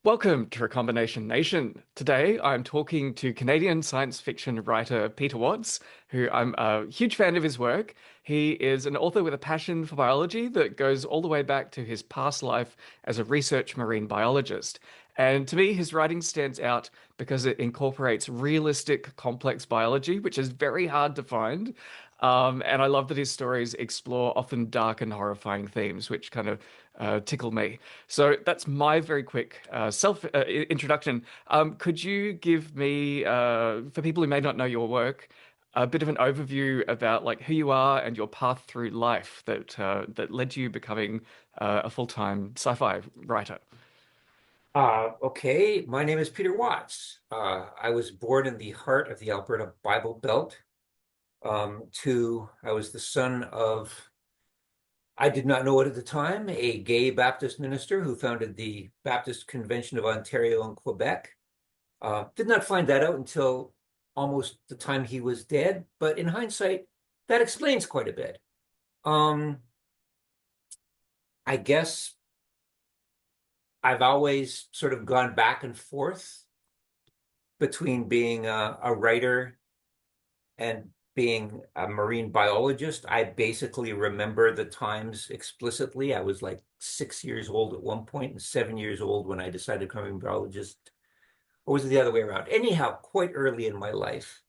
Welcome to Recombination Nation. Today I'm talking to Canadian science fiction writer Peter Watts, who I'm a huge fan of his work. He is an author with a passion for biology that goes all the way back to his past life as a research marine biologist. And to me, his writing stands out because it incorporates realistic, complex biology, which is very hard to find. And I love that his stories explore often dark and horrifying themes, which kind of tickle me. So that's my very quick self introduction. Could you give me, for people who may not know your work, a bit of an overview about like who you are and your path through life that led to you becoming a full-time sci-fi writer? Okay, my name is Peter Watts. I was born in the heart of the Alberta Bible Belt. I was the son of, I did not know it at the time, a gay Baptist minister who founded the Baptist Convention of Ontario and Quebec. Did not find that out until almost the time he was dead, but in hindsight, that explains quite a bit. Um, I guess I've always sort of gone back and forth between being a writer and being a marine biologist. I basically remember the times explicitly. I was like 6 years old at one point and 7 years old when I decided to become a marine biologist. Or was it the other way around? Anyhow, quite early in my life,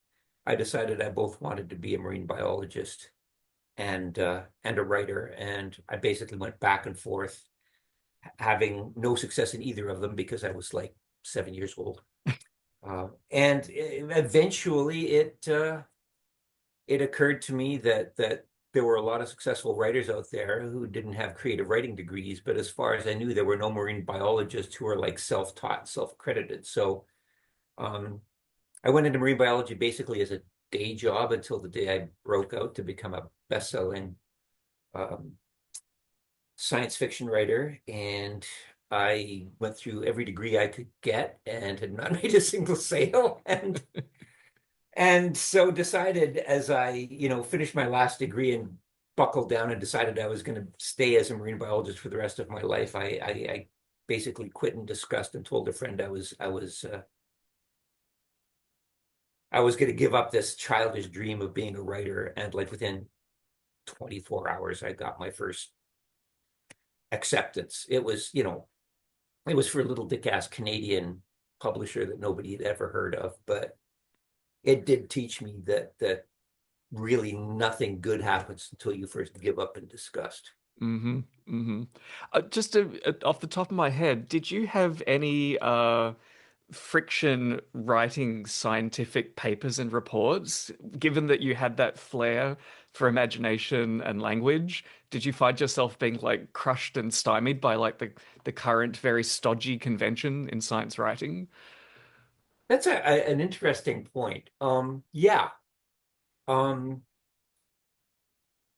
I decided I both wanted to be a marine biologist and a writer. And I basically went back and forth, having no success in either of them because I was like 7 years old. And eventually it occurred to me that there were a lot of successful writers out there who didn't have creative writing degrees, but as far as I knew, there were no marine biologists who were like self-taught, self-credited. So um, I went into marine biology basically as a day job until the day I broke out to become a best-selling um, science fiction writer. And I went through every degree I could get and had not made a single sale. And so decided as I finished my last degree and buckled down and decided I was going to stay as a marine biologist for the rest of my life. I basically quit in disgust and told a friend I was going to give up this childish dream of being a writer. And like within 24 hours, I got my first acceptance. It was for a little dick-ass Canadian publisher that nobody had ever heard of, but it did teach me that really nothing good happens until you first give up in disgust. Mm-hmm. Mm-hmm. Off the top of my head, did you have any friction writing scientific papers and reports? Given that you had that flair for imagination and language, did you find yourself being like crushed and stymied by like the current very stodgy convention in science writing? That's an interesting point. Yeah. Um,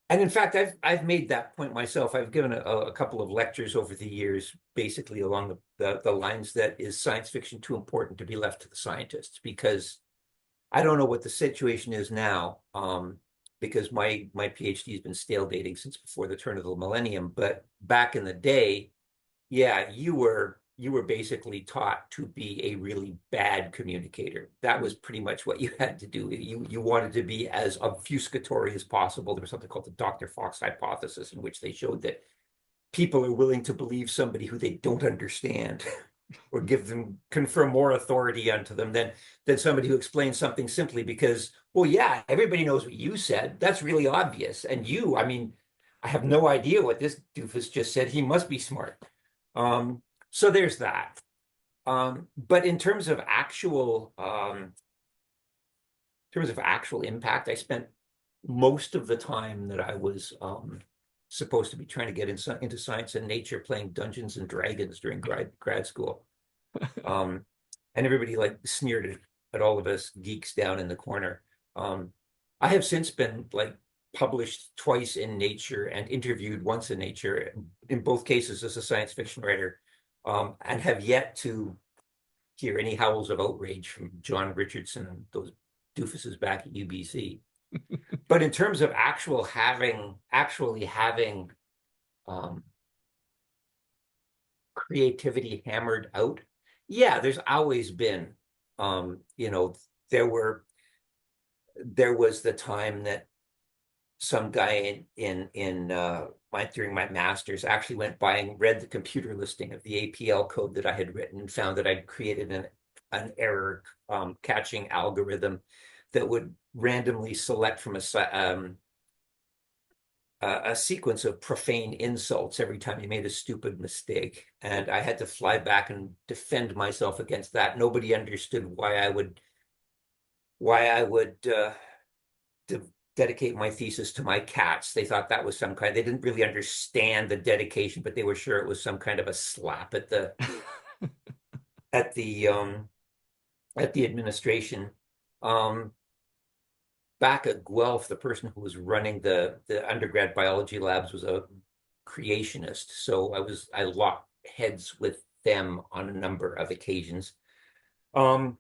and in fact, I've made that point myself. I've given a couple of lectures over the years, basically along the lines that is science fiction too important to be left to the scientists, because I don't know what the situation is now, because my PhD has been stale dating since before the turn of the millennium. But back in the day, yeah, you were basically taught to be a really bad communicator. That was pretty much what you had to do. You wanted to be as obfuscatory as possible. There was something called the Dr. Fox hypothesis, in which they showed that people are willing to believe somebody who they don't understand or confer more authority onto them than somebody who explains something simply because, well, yeah, everybody knows what you said. That's really obvious. And I mean, I have no idea what this doofus just said. He must be smart. So there's that. But in terms of actual impact, I spent most of the time that I was supposed to be trying to get into science and nature playing Dungeons and Dragons during grad school. Um, and everybody like sneered at all of us geeks down in the corner. Um, I have since been like published twice in Nature and interviewed once in Nature, in both cases as a science fiction writer, and have yet to hear any howls of outrage from John Richardson and those doofuses back at UBC. But in terms of actually having um, creativity hammered out, yeah, there's always been, you know, there were there was the time that some guy in my during my master's actually went by and read the computer listing of the APL code that I had written and found that I'd created an error catching algorithm that would randomly select from a sequence of profane insults every time he made a stupid mistake. And I had to fly back and defend myself against that. Nobody understood why I would de dedicate my thesis to my cats. They thought that was some kind, they didn't really understand the dedication, but they were sure it was some kind of a slap at the at the administration. Um, Back at Guelph, the person who was running the undergrad biology labs was a creationist. So I locked heads with them on a number of occasions. Um,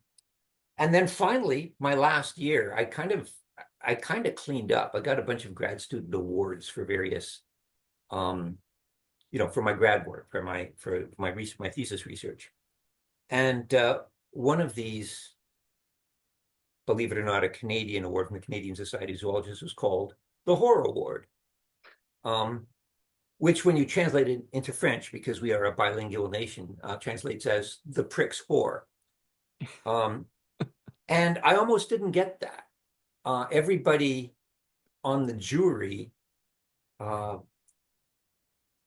and then finally, my last year, I kind of cleaned up. I got a bunch of grad student awards for various um, for my grad work, for my thesis research. And one of these, believe it or not, a Canadian award from the Canadian Society of Zoologists was called the Horror Award, um, which, when you translate it into French, because we are a bilingual nation, translates as the prick's whore. Um, and I almost didn't get that. Everybody on the jury uh,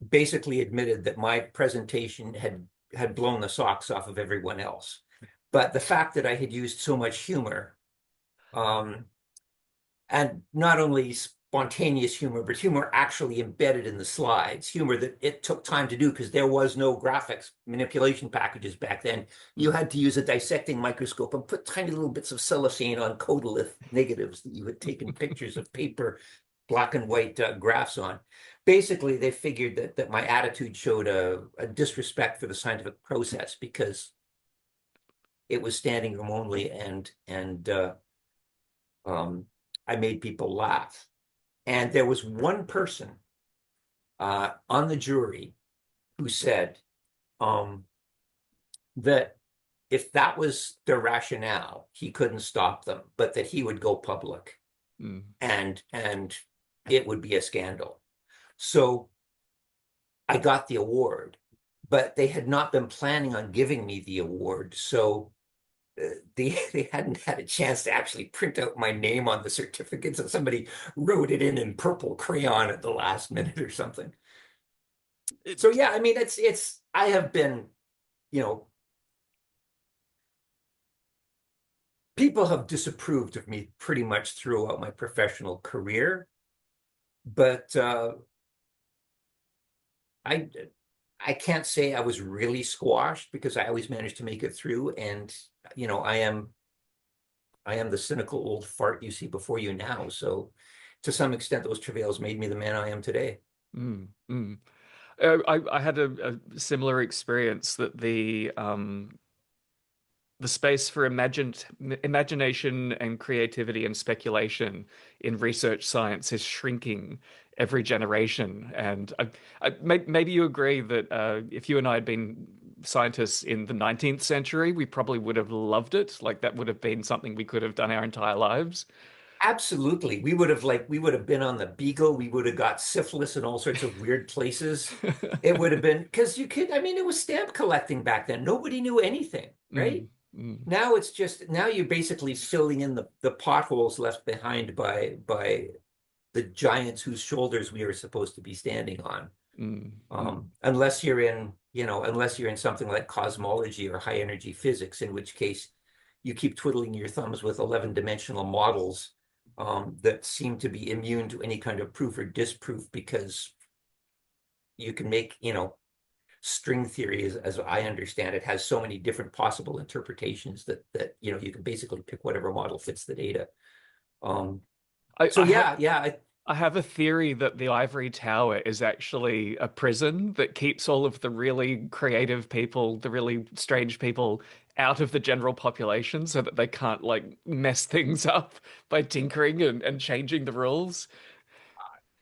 basically admitted that my presentation had blown the socks off of everyone else. But the fact that I had used so much humor, um, and not only spontaneous humor, but humor actually embedded in the slides, humor that it took time to do because there was no graphics manipulation packages back then. You had to use a dissecting microscope and put tiny little bits of cellophane on codolith negatives that you had taken pictures of paper, black and white graphs on. Basically, they figured that my attitude showed a disrespect for the scientific process because it was standing room only, and um, I made people laugh. And there was one person on the jury who said um, that if that was their rationale, he couldn't stop them, but that he would go public Mm. and it would be a scandal. So I got the award, but they had not been planning on giving me the award. So they hadn't had a chance to actually print out my name on the certificate. So somebody wrote it in purple crayon at the last minute or something. So It, yeah, I mean, it's I have been, you know, people have disapproved of me pretty much throughout my professional career, but I I can't say I was really squashed because I always managed to make it through. And I am the cynical old fart you see before you now. So to some extent, those travails made me the man I am today. mm, mm. I had a similar experience that the space for imagination and creativity and speculation in research science is shrinking every generation. And maybe you agree that if you and I had been scientists in the 19th century, we probably would have loved it. Like that would have been something we could have done our entire lives. Absolutely. We would have been on the Beagle. We would have got syphilis in all sorts of weird places. It would have been because you could, I mean, it was stamp collecting back then. Nobody knew anything, right? Mm, mm, Now it's just now you're basically filling in the potholes left behind by the giants whose shoulders we are supposed to be standing on. mm, mm, Unless you're in, unless you're in something like cosmology or high energy physics, in which case you keep twiddling your thumbs with 11-dimensional models that seem to be immune to any kind of proof or disproof because you can make, string theory, as I understand it, has so many different possible interpretations that you can basically pick whatever model fits the data. Um, I, so I have yeah, I have a theory that the ivory tower is actually a prison that keeps all of the really creative people, the really strange people, out of the general population so that they can't like mess things up by tinkering and changing the rules.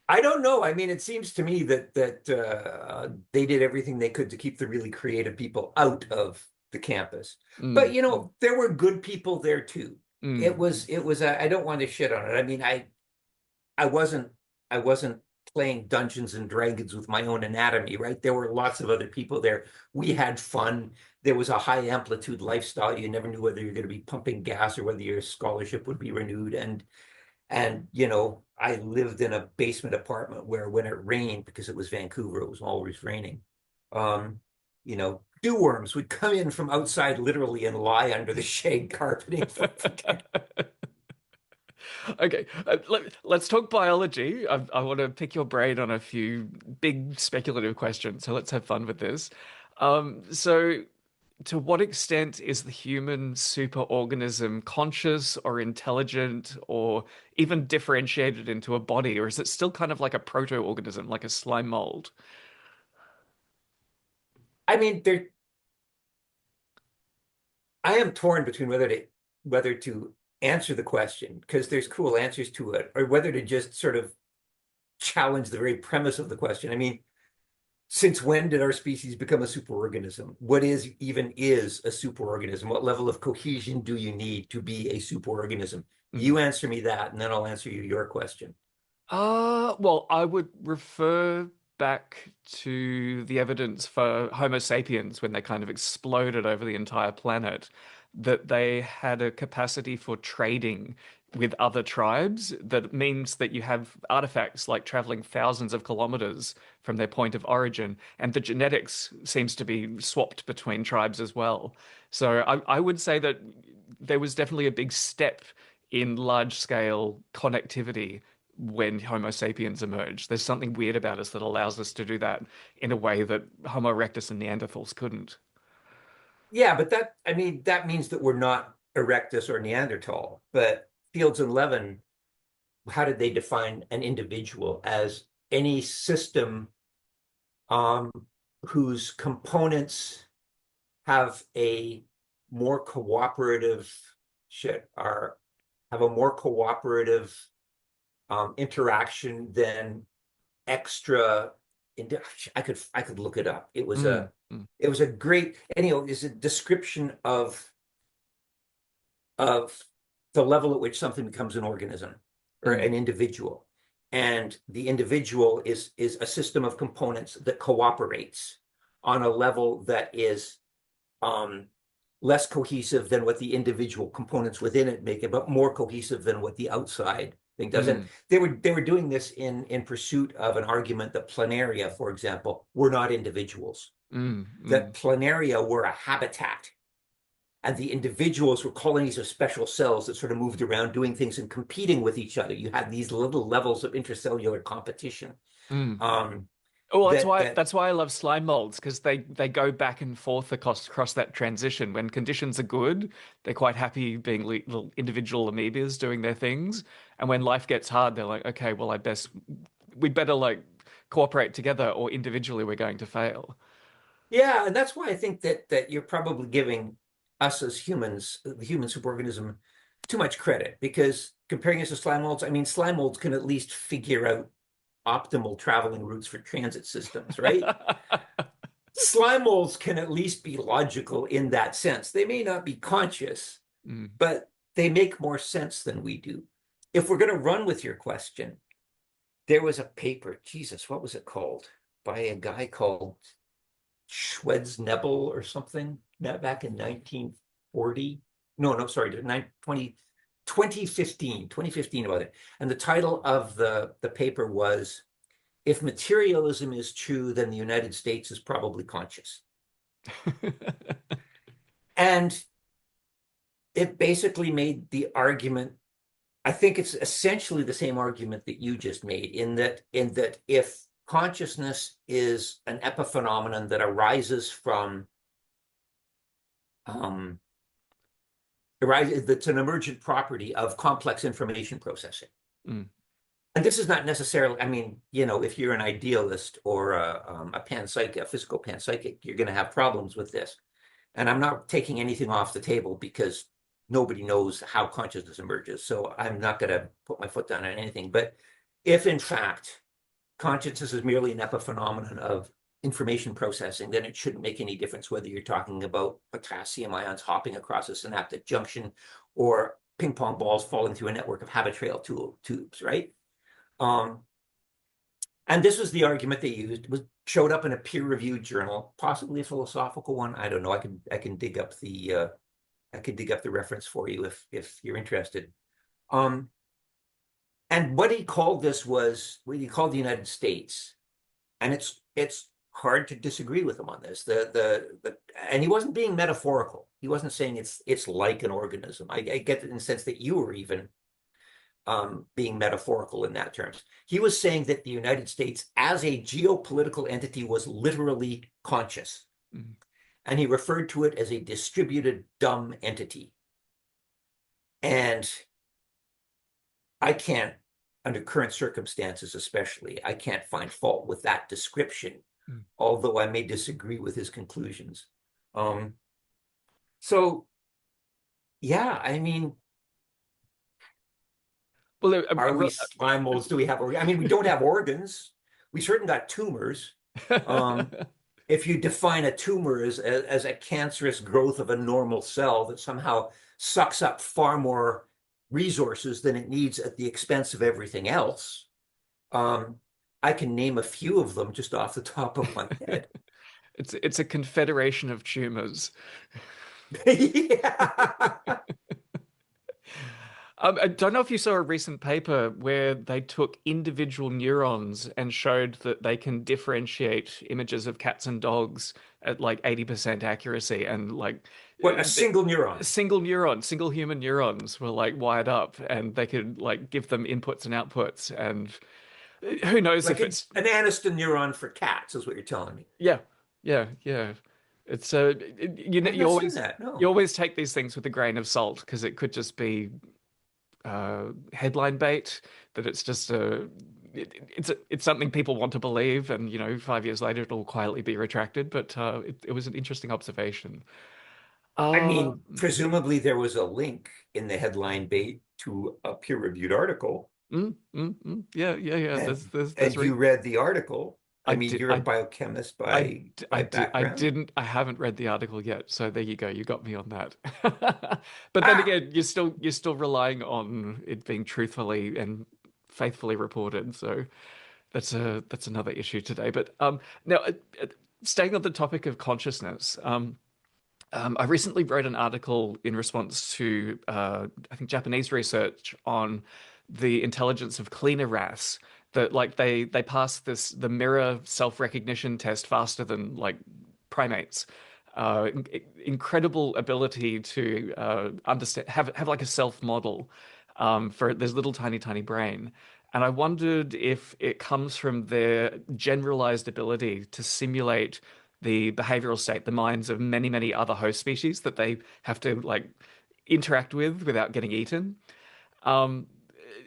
I don't know. I mean, it seems to me that they did everything they could to keep the really creative people out of the campus. But Mm, mm, there were good people there too. It mm, was it was I don't want to shit on it. I mean, I wasn't I wasn't playing Dungeons and Dragons with my own anatomy, right? There were lots of other people there. We had fun. There was a high amplitude lifestyle. You never knew whether you're going to be pumping gas or whether your scholarship would be renewed. And I lived in a basement apartment where when it rained, because it was Vancouver, it was always raining. Dew worms would come in from outside literally and lie under the shag carpeting for Okay, let's talk biology. I want to pick your brain on a few big speculative questions, so let's have fun with this. So, to what extent is the human superorganism conscious or intelligent or even differentiated into a body, or is it still kind of like a proto-organism, like a slime mold? I mean, I am torn between whether to answer the question because there's cool answers to it, or whether to just sort of challenge the very premise of the question. I mean, since when did our species become a superorganism? What is a superorganism? What level of cohesion do you need to be a superorganism? Mm. You answer me that, and then I'll answer you your question. Well, I would refer back to the evidence for Homo sapiens when they kind of exploded over the entire planet, that they had a capacity for trading with other tribes. That means that you have artifacts like traveling thousands of kilometers from their point of origin, and the genetics seems to be swapped between tribes as well. So I would say that there was definitely a big step in large scale connectivity when Homo sapiens emerged. There's something weird about us that allows us to do that in a way that Homo erectus and Neanderthals couldn't. Yeah, but I mean, that means that we're not Erectus or Neanderthal. But Fields and Levin, how did they define an individual as any system um, whose components have a more cooperative shit are have a more cooperative interaction than extra. I could look it up. It was Mm, a mm, it was a great is a description of the level at which something becomes an organism or mm, an individual. And the individual is a system of components that cooperates on a level that is um, less cohesive than what the individual components within it make it, but more cohesive than what the outside thing does. And mm, they were doing this in pursuit of an argument that planaria, for example, were not individuals, mm, that mm, planaria were a habitat. And the individuals were colonies of special cells that sort of moved around doing things and competing with each other. You had these little levels of intracellular competition. mm. Um, Oh, that's that why that that's why I love slime molds because they go back and forth across that transition. When conditions are good, they're quite happy being little individual amoebas doing their things, and when life gets hard, they're like, okay, well, we better like cooperate together, or individually we're going to fail. Yeah, and that's why I think that you're probably giving us as humans, the human superorganism, too much credit because comparing us to slime molds, I mean, slime molds can at least figure out optimal traveling routes for transit systems, right? Slime molds can at least be logical in that sense. They may not be conscious, Mm. but they make more sense than we do. If we're going to run with your question, there was a paper, Jesus, what was it called? By a guy called Schwedznebel or something back in 1940. No, no, sorry, 2015 about it. And the title of the paper was, If Materialism is True, then the United States is probably conscious. And it basically made the argument, I think it's essentially the same argument that you just made, in that if consciousness is an epiphenomenon that arises from um, that's an emergent property of complex information processing. Mm, And this is not necessarily, I mean, if you're an idealist or a panpsychic, a physical panpsychic, you're going to have problems with this. And I'm not taking anything off the table because nobody knows how consciousness emerges. So I'm not going to put my foot down on anything. But if in fact consciousness is merely an epiphenomenon of information processing, then it shouldn't make any difference whether you're talking about potassium ions hopping across a synaptic junction or ping pong balls falling through a network of Habitrail tubes, right? Um, and this was the argument they used. It was showed up in a peer-reviewed journal, possibly a philosophical one. I don't know. I can dig up the reference for you if you're interested. Um, and what he called this was what he called the United States, and it's hard to disagree with him on this. And he wasn't being metaphorical. He wasn't saying it's like an organism. I get it in the sense that you were even being metaphorical in that terms. He was saying that the United States as a geopolitical entity was literally conscious. Mm. And he referred to it as a distributed dumb entity. And I can't, under current circumstances especially, I can't find fault with that description, Mm. although I may disagree with his conclusions. Um, so, yeah, I mean, Well, are we slime molds? Do we have, I mean, we don't have organs. We certainly got tumors. Um, if you define a tumor as a cancerous growth of a normal cell that somehow sucks up far more resources than it needs at the expense of everything else, I can name a few of them just off the top of my head. it's a confederation of tumors. Yeah. I don't know if you saw a recent paper where they took individual neurons and showed that they can differentiate images of cats and dogs at like 80% accuracy, and like What, a the single neuron? single human neurons were like wired up, and they could like give them inputs and outputs, and who knows Like if it's an aniston neuron for cats is what you're telling me. yeah, yeah. It's I've you not seen always that, you no. always take these things with a grain of salt because it could just be headline bait, that it's just it's something people want to believe, and 5 years later it'll quietly be retracted. But it was an interesting observation. I Uh, mean, presumably there was a link in the headline bait to a peer-reviewed article, yeah. There's and re you read the article. I I mean, did you're a biochemist by I background. didn't I haven't read the article yet, so there you go. You got me on that. But then Ah, again, you're still relying on it being truthfully and faithfully reported. So that's another issue today. But now staying on the topic of consciousness, I recently wrote an article in response to I think Japanese research on the intelligence of cleaner wrasse. That like they passed the mirror self-recognition test faster than like primates. Incredible ability to understand, have like a self model for this little tiny brain. And I wondered if it comes from their generalized ability to simulate the behavioral state, the minds of many other host species that they have to like interact with without getting eaten. Um,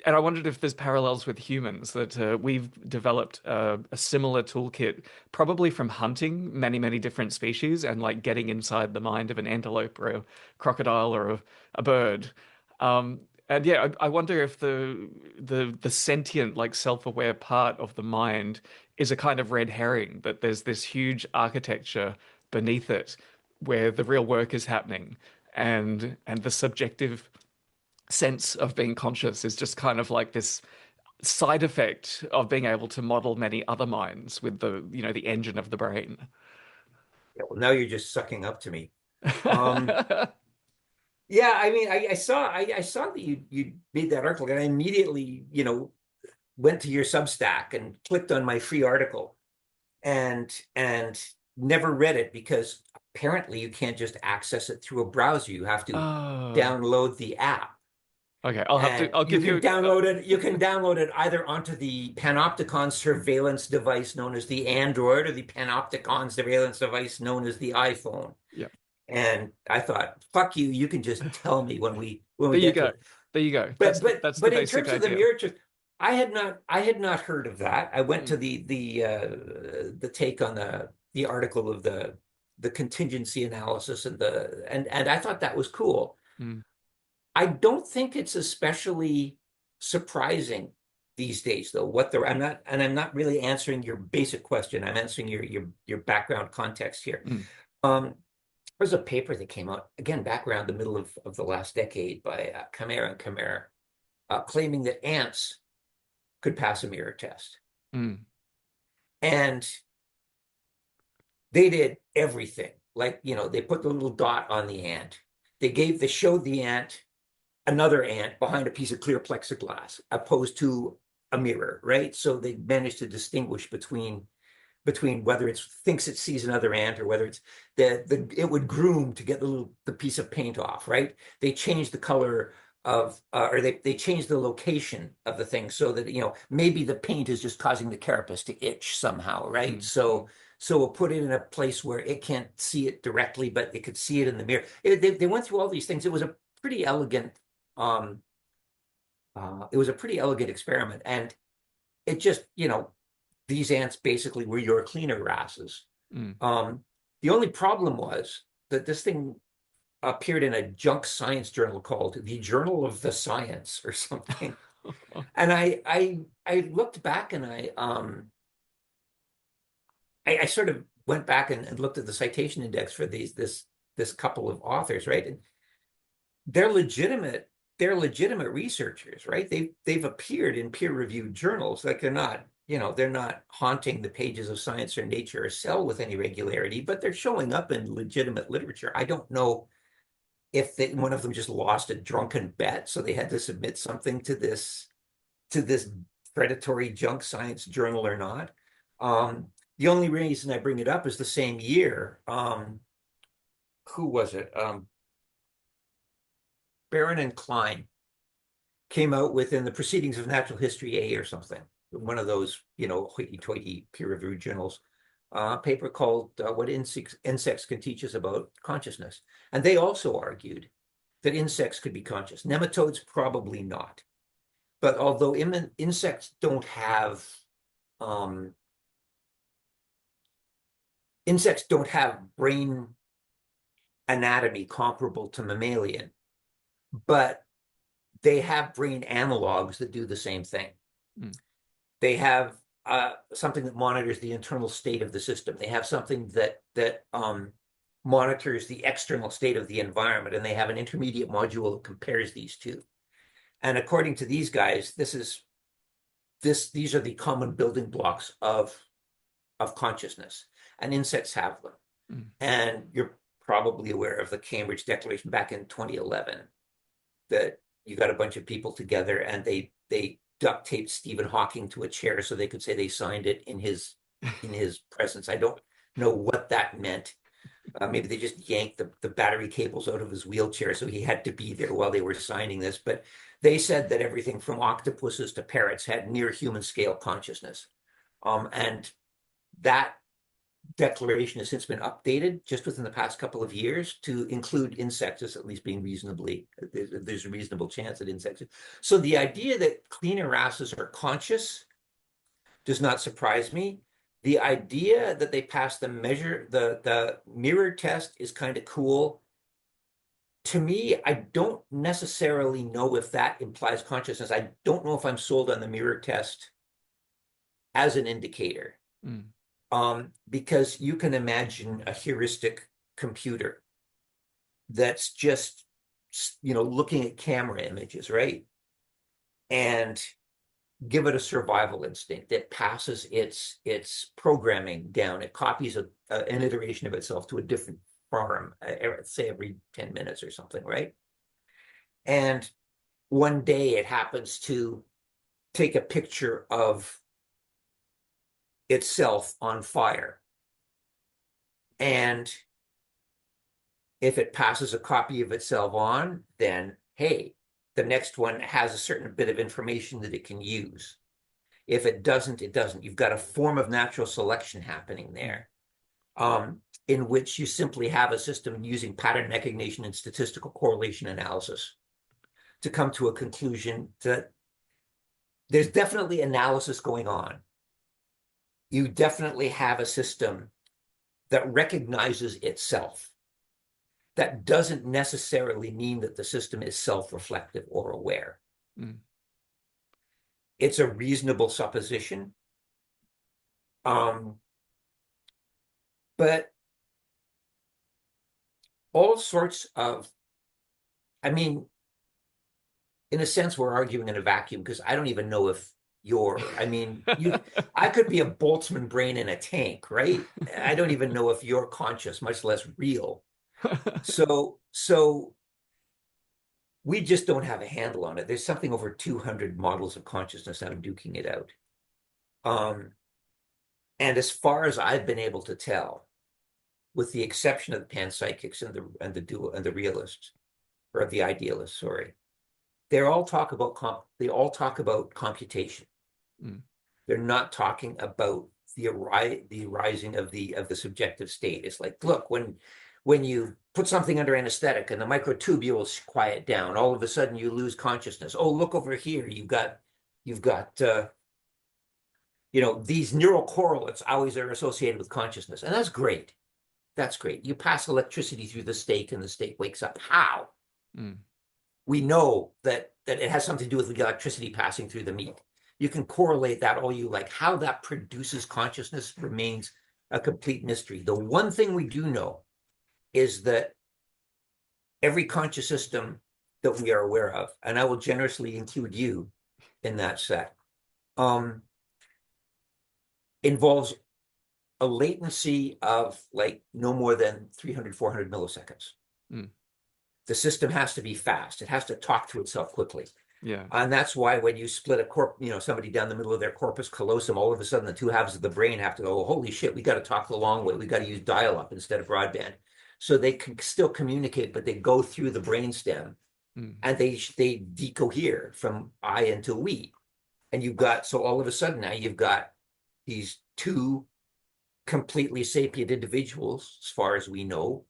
and I wondered if there's parallels with humans, that we've developed a similar toolkit, probably from hunting many different species and like getting inside the mind of an antelope or a crocodile or a bird. Um, and yeah, I wonder if the sentient, like self-aware part of the mind is a kind of red herring, that there's this huge architecture beneath it where the real work is happening, and the subjective sense of being conscious is just kind of like this side effect of being able to model many other minds with the engine of the brain. yeah, well, now you're just sucking up to me. Um, yeah, I mean, I saw that you made that article, and I immediately, went to your Substack and clicked on my free article and never read it because apparently you can't just access it through a browser. You have to Oh, download the app. okay. And I'll you give can you. download it. You can download it either onto the Panopticon surveillance device known as the Android or the Panopticon surveillance device known as the iPhone. Yeah, And I thought, fuck you, you can just tell me when we there you get to go. it. There you go. But That's the but in basic terms of the idea. mirror truth, I had not heard of that. I went Mm, to the take on the article of the contingency analysis and I thought that was cool. mm, I don't think it's especially surprising these days, though. I'm not really answering your basic question. I'm answering your background context here. Mm. Um, there's a paper that came out again back around the middle of the last decade by Kamara and Kamara, claiming that ants could pass a mirror test, Mm. and they did everything. Like, they put the little dot on the ant. They showed the ant another ant behind a piece of clear plexiglass, opposed to a mirror, right? So they managed to distinguish between whether it thinks it sees another ant or whether it's it would groom to get the piece of paint off, right? They changed the color of or they changed the location of the thing so that maybe the paint is just causing the carapace to itch somehow, right? Mm. So we'll put it in a place where it can't see it directly, but it could see it in the mirror. They went through all these things. It was a pretty elegant um experiment, and it just these ants basically were your cleaner wrasses. Mm. Um, the only problem was that this thing appeared in a junk science journal called the Journal of the Science or something. And I looked back and I sort of went back and looked at the citation index for this couple of authors, right? And they're legitimate they're legitimate researchers, right? They've appeared in peer-reviewed journals. Like they're not haunting the pages of Science or Nature or Cell with any regularity, but they're showing up in legitimate literature. I don't know if one of them just lost a drunken bet, so they had to submit something to this predatory junk science journal or not. The only reason I bring it up is the same year. Who was it? Barron and Klein came out within the Proceedings of Natural History A or something, one of those, hoity-toity peer-reviewed journals, paper called What Insects Can Teach Us About Consciousness. And they also argued that insects could be conscious. Nematodes, probably not. But although insects don't have um, brain anatomy comparable to mammalian, but they have brain analogs that do the same thing. Mm. They have something that monitors the internal state of the system. They have something that monitors the external state of the environment, and they have an intermediate module that compares these two. And according to these guys, these are the common building blocks of consciousness, and insects have them. Mm. And you're probably aware of the Cambridge Declaration back in 2011, that you got a bunch of people together and they duct taped Stephen Hawking to a chair so they could say they signed it in his presence. I don't know what that meant. Maybe they just yanked the battery cables out of his wheelchair, so he had to be there while they were signing this. But they said that everything from octopuses to parrots had near human scale consciousness. And that declaration has since been updated just within the past couple of years to include insects as at least being there's a reasonable chance that insects. So the idea that cleaner wrasses are conscious does not surprise me. The idea that they passed the mirror test is kind of cool. To me, I don't necessarily know if that implies consciousness. I don't know if I'm sold on the mirror test as an indicator. Mm. Because you can imagine a heuristic computer that's just, looking at camera images, right? And give it a survival instinct. It passes its programming down. It copies an iteration of itself to a different farm, say every 10 minutes or something, right? And one day it happens to take a picture of itself on fire. And if it passes a copy of itself on, then hey, the next one has a certain bit of information that it can use. If it doesn't, it doesn't. You've got a form of natural selection happening there, in which you simply have a system using pattern recognition and statistical correlation analysis to come to a conclusion that there's definitely analysis going on. You definitely have a system that recognizes itself. That doesn't necessarily mean that the system is self-reflective or aware. Mm. it's a reasonable supposition. Um, but all sorts of, I mean, in a sense, we're arguing in a vacuum because I don't even know if I mean, I could be a Boltzmann brain in a tank, right? I don't even know if you're conscious, much less real. So we just don't have a handle on it. There's something over 200 models of consciousness now duking it out. Um, and as far as I've been able to tell, with the exception of the panpsychics and the dual and the realists, or the idealists, sorry, they all talk about computation. Mm. They're not talking about the arising of the subjective state. It's like, look, when you put something under anesthetic and the microtubules quiet down, all of a sudden you lose consciousness. Oh, look over here, you've got these neural correlates always are associated with consciousness, and that's great. That's great. You pass electricity through the steak and the steak wakes up. How? Mm. We know that it has something to do with the electricity passing through the meat. You can correlate that all you like. How that produces consciousness remains a complete mystery. The one thing we do know is that every conscious system that we are aware of, and I will generously include you in that set, involves a latency of like no more than 300, 400 milliseconds. Mm. The system has to be fast. It has to talk to itself quickly. Yeah. And that's why when you split somebody down the middle of their corpus callosum, all of a sudden the two halves of the brain have to go, oh, holy shit, we got to talk the long way. We got to use dial-up instead of broadband. So they can still communicate, but they go through the brainstem Mm. and they decohere from I until we. And so all of a sudden now you've got these two completely sapient individuals, as far as we know,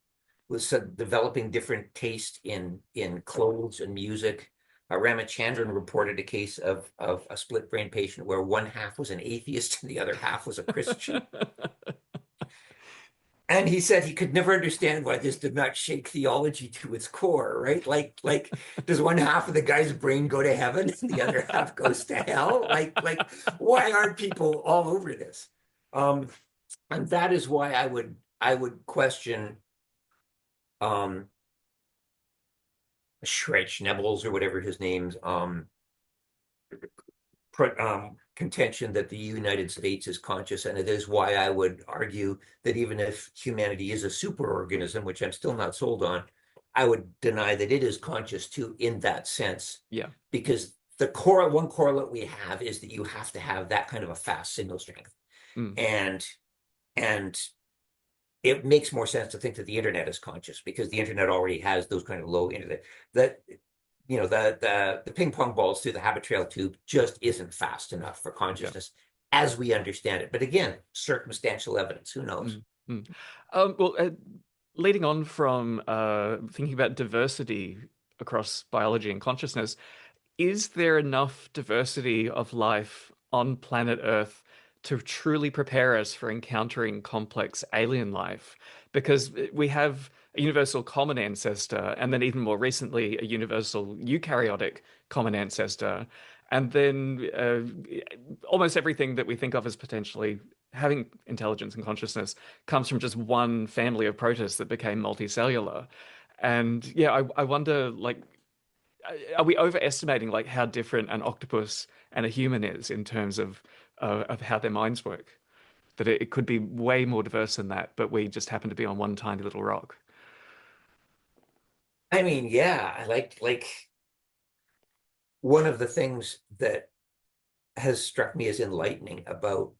with some developing different taste in clothes and music. Ramachandran reported a case of a split brain patient where one half was an atheist and the other half was a Christian. And he said he could never understand why this did not shake theology to its core, right? Like does one half of the guy's brain go to heaven and the other half goes to hell? Like why aren't people all over this? And that is why I would question Schreich Nebels or whatever his name's contention that the United States is conscious, and it is why I would argue that even if humanity is a superorganism, which I'm still not sold on, I would deny that it is conscious too in that sense, Yeah. because one correlate we have is that you have to have that kind of a fast signal strength, Mm. and and it makes more sense to think that the internet is conscious because the internet already has those kind of low internet that the ping pong balls through the habit trail tube just isn't fast enough for Yeah. consciousness as we understand it. But again, circumstantial evidence, who knows? Mm. Mm. Well, leading on from thinking about diversity across biology and consciousness, is there enough diversity of life on planet Earth to truly prepare us for encountering complex alien life? Because we have a universal common ancestor, and then even more recently, a universal eukaryotic common ancestor. And then almost everything that we think of as potentially having intelligence and consciousness comes from just one family of protists that became multicellular. And yeah, I wonder, like, are we overestimating like how different an octopus and a human is in terms of how their minds work? That it could be way more diverse than that, but we just happen to be on one tiny little rock. I mean, yeah, like one of the things that has struck me as enlightening about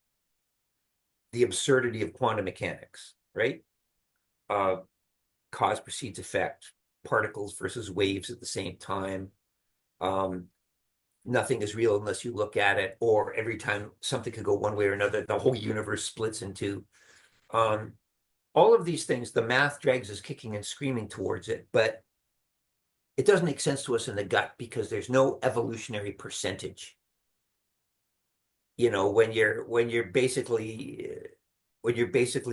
the absurdity of quantum mechanics, right? Uh, cause precedes effect, particles versus waves at the same time. Um, Nothing is real unless you look at it, or every time something could go one way or another, the whole universe splits in two. Um, all of these things, the math drags us kicking and screaming towards it, but it doesn't make sense to us in the gut because there's no evolutionary percentage. When you're basically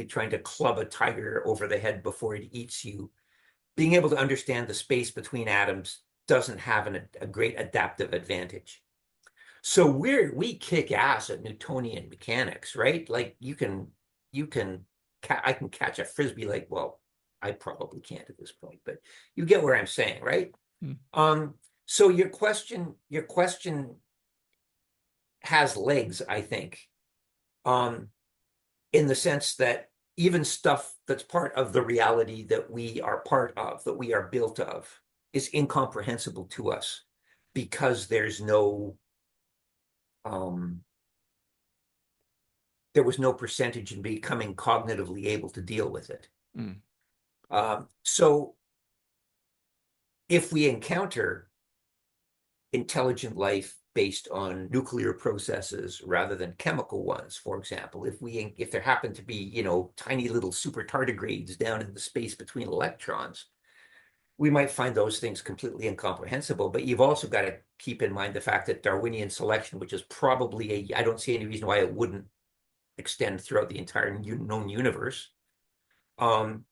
trying to club a tiger over the head before it eats you, being able to understand the space between atoms doesn't have a great adaptive advantage. So we kick ass at Newtonian mechanics, right? Like you can I can catch a frisbee like, well, I probably can't at this point, but you get where I'm saying, right? Mm, Um, so your question has legs, I think, um, in the sense that even stuff that's part of the reality that we are part of, that we are built of, is incomprehensible to us because um, there was no percentage in becoming cognitively able to deal with it. mm, So if we encounter intelligent life based on nuclear processes rather than chemical ones, for example, if there happen to be, tiny little super tardigrades down in the space between electrons, we might find those things completely incomprehensible. But you've also got to keep in mind the fact that Darwinian selection, which is probably I don't see any reason why it wouldn't extend throughout the entire known universe, um,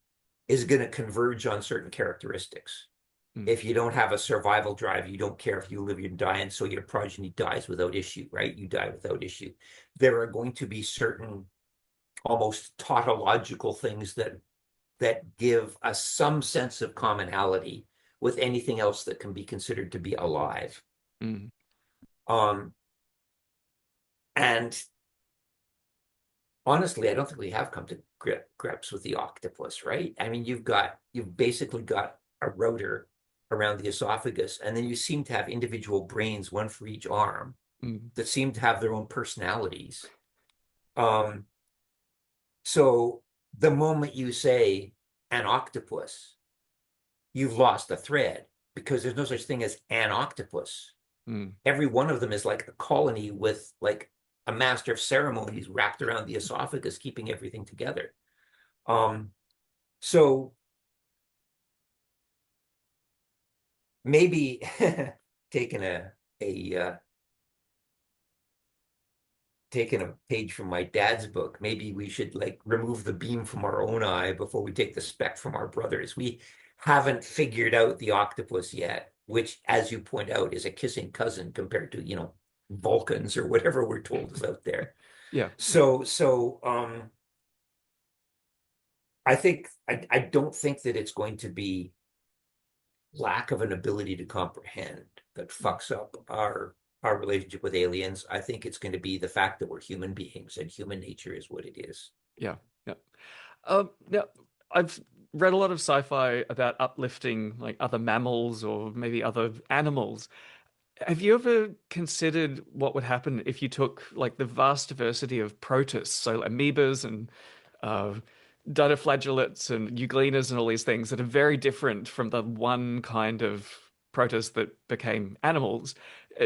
is going to converge on certain characteristics. mm, If you don't have a survival drive, you don't care if you live or die, and so your progeny dies without issue, right? You die without issue. There are going to be certain almost tautological things that give us some sense of commonality with anything else that can be considered to be alive. mm, Um, and honestly, I don't think we have come to grips with the octopus, right? I mean, you've basically got a rotor around the esophagus, and then you seem to have individual brains, one for each arm, mm, that seem to have their own personalities. Um, so the moment you say an octopus, you've lost the thread because there's no such thing as an octopus. mm. Every one of them is like a colony with like a master of ceremonies wrapped around the esophagus, keeping everything together. Um, so maybe taking a taking a page from my dad's book, maybe we should like remove the beam from our own eye before we take the speck from our brothers. We haven't figured out the octopus yet, which, as you point out, is a kissing cousin compared to, Vulcans or whatever we're told is out there. Yeah, yeah. So I don't think that it's going to be lack of an ability to comprehend that Mm, fucks up our relationship with aliens. I think it's going to be the fact that we're human beings and human nature is what it is. yeah, yeah. Now, I've read a lot of sci-fi about uplifting like other mammals or maybe other animals. Have you ever considered what would happen if you took like the vast diversity of protists, so amoebas and uh, dinoflagellates and euglenas and all these things that are very different from the one kind of protist that became animals,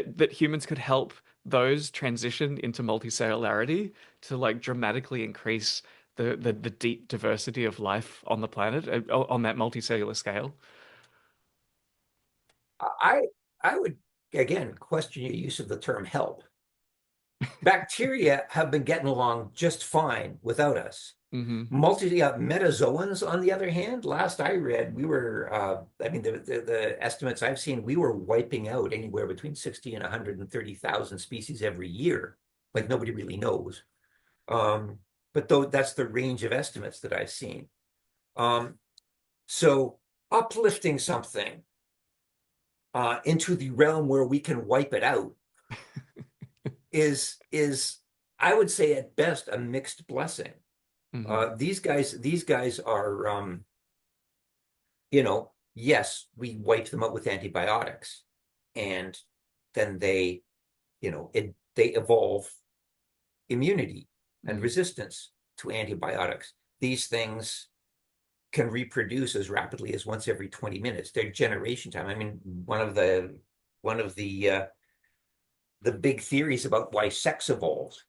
that humans could help those transition into multicellularity to like dramatically increase the deep diversity of life on the planet on that multicellular scale? I I would again question your use of the term help. Bacteria have been getting along just fine without us. Hmm. Metazoans, on the other hand, last I read, we were, I mean, the estimates I've seen, we were wiping out anywhere between 60 and 130,000 species every year. Like nobody really knows. Um, but though that's the range of estimates that I've seen. Um, so uplifting something into the realm where we can wipe it out is I would say at best a mixed blessing. Hmm. These guys are, yes, we wipe them out with antibiotics, and then they evolve immunity and Mm. resistance to antibiotics. These things can reproduce as rapidly as once every 20 minutes. Their generation time. I mean, one of the big theories about why sex evolved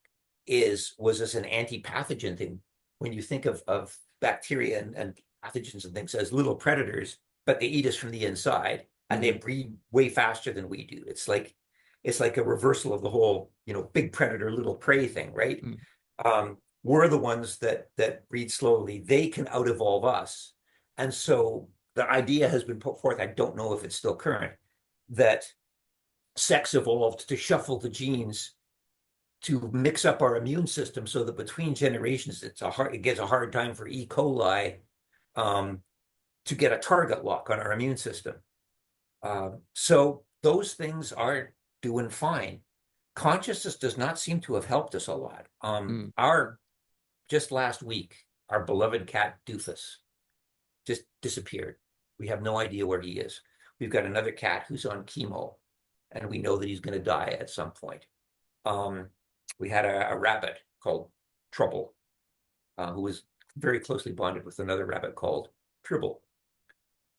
was this an anti-pathogen thing. When you think of bacteria and pathogens and things as little predators, but they eat us from the inside and they Mm. breed way faster than we do. It's like a reversal of the whole, big predator, little prey thing, right? Mm. We're the ones that breed slowly. They can out evolve us. And so the idea has been put forth, I don't know if it's still current, that sex evolved to shuffle the genes to mix up our immune system so that between generations it gets a hard time for E. coli um, to get a target lock on our immune system. So those things are doing fine. Consciousness does not seem to have helped us a lot. Mm. Our just last week, our beloved cat Doofus just disappeared. We have no idea where he is. We've got another cat who's on chemo, and we know that he's going to die at some point. Um, we had a rabbit called Trouble, who was very closely bonded with another rabbit called Tribble.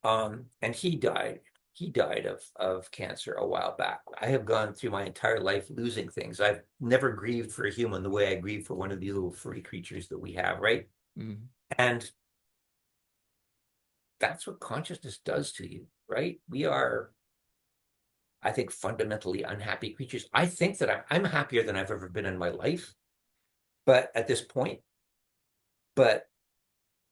And he died. He died of cancer a while back. I have gone through my entire life losing things. I've never grieved for a human the way I grieve for one of these little furry creatures that we have, right? Mm. And that's what consciousness does to you, right? We are, I think, fundamentally unhappy creatures. I think that I'm happier than I've ever been in my life, but at this point, but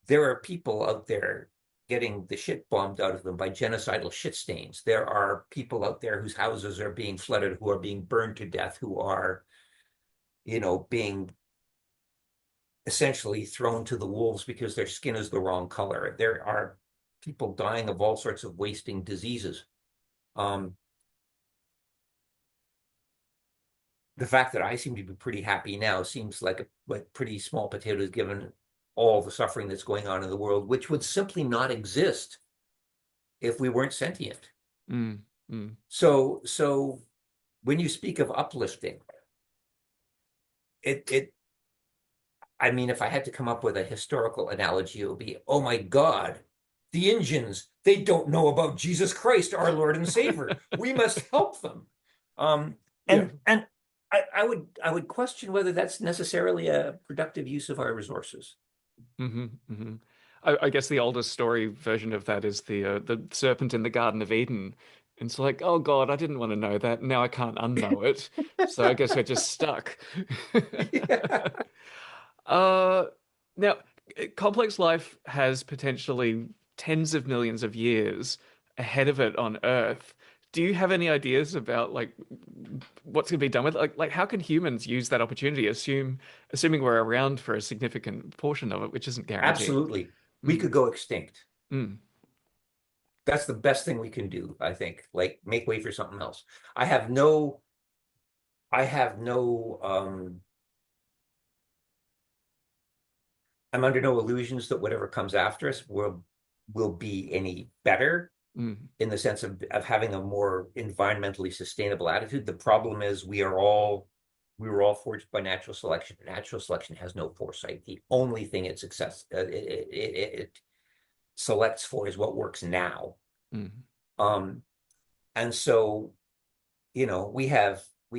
there are people out there getting the shit bombed out of them by genocidal shit stains. There are people out there whose houses are being flooded, who are being burned to death, who are, being essentially thrown to the wolves because their skin is the wrong color. There are people dying of all sorts of wasting diseases. Um, the fact that I seem to be pretty happy now seems like pretty small potatoes given all the suffering that's going on in the world, which would simply not exist if we weren't sentient. Mm. Mm. So when you speak of uplifting, it I mean, if I had to come up with a historical analogy, it would be, oh my God, the Indians, they don't know about Jesus Christ, our Lord and Savior. We must help them. Um, Yeah. and I would question whether that's necessarily a productive use of our resources. Hmm. Hmm. I guess the oldest story version of that is the serpent in the Garden of Eden. It's like, oh God, I didn't want to know that. Now I can't unknow it. So I guess we're just stuck. Yeah. Uh, now, complex life has potentially tens of millions of years ahead of it on Earth. Do you have any ideas about like what's going to be done with it? Like how can humans use that opportunity, assuming we're around for a significant portion of it, which isn't guaranteed? Absolutely. We Mm, could go extinct. mm, That's the best thing we can do, I think. Like make way for something else. I have no, I have no, I'm under no illusions that whatever comes after us will be any better mm, in the sense of having a more environmentally sustainable attitude. The problem is we were all forged by natural selection. Natural selection has no foresight. The only thing it selects for is what works now. mm, Um, and so, we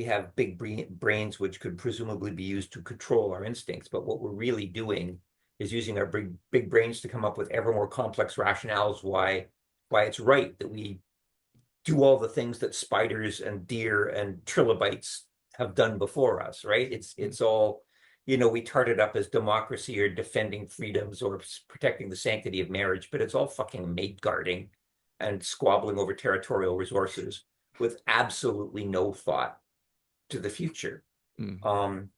have big brains which could presumably be used to control our instincts, but what we're really doing is using our big brains to come up with ever more complex rationales why it's right that we do all the things that spiders and deer and trilobites have done before us, right? It's mm, it's all, we tart it up as democracy or defending freedoms or protecting the sanctity of marriage, but it's all fucking mate guarding and squabbling over territorial resources with absolutely no thought to the future. mm. Um,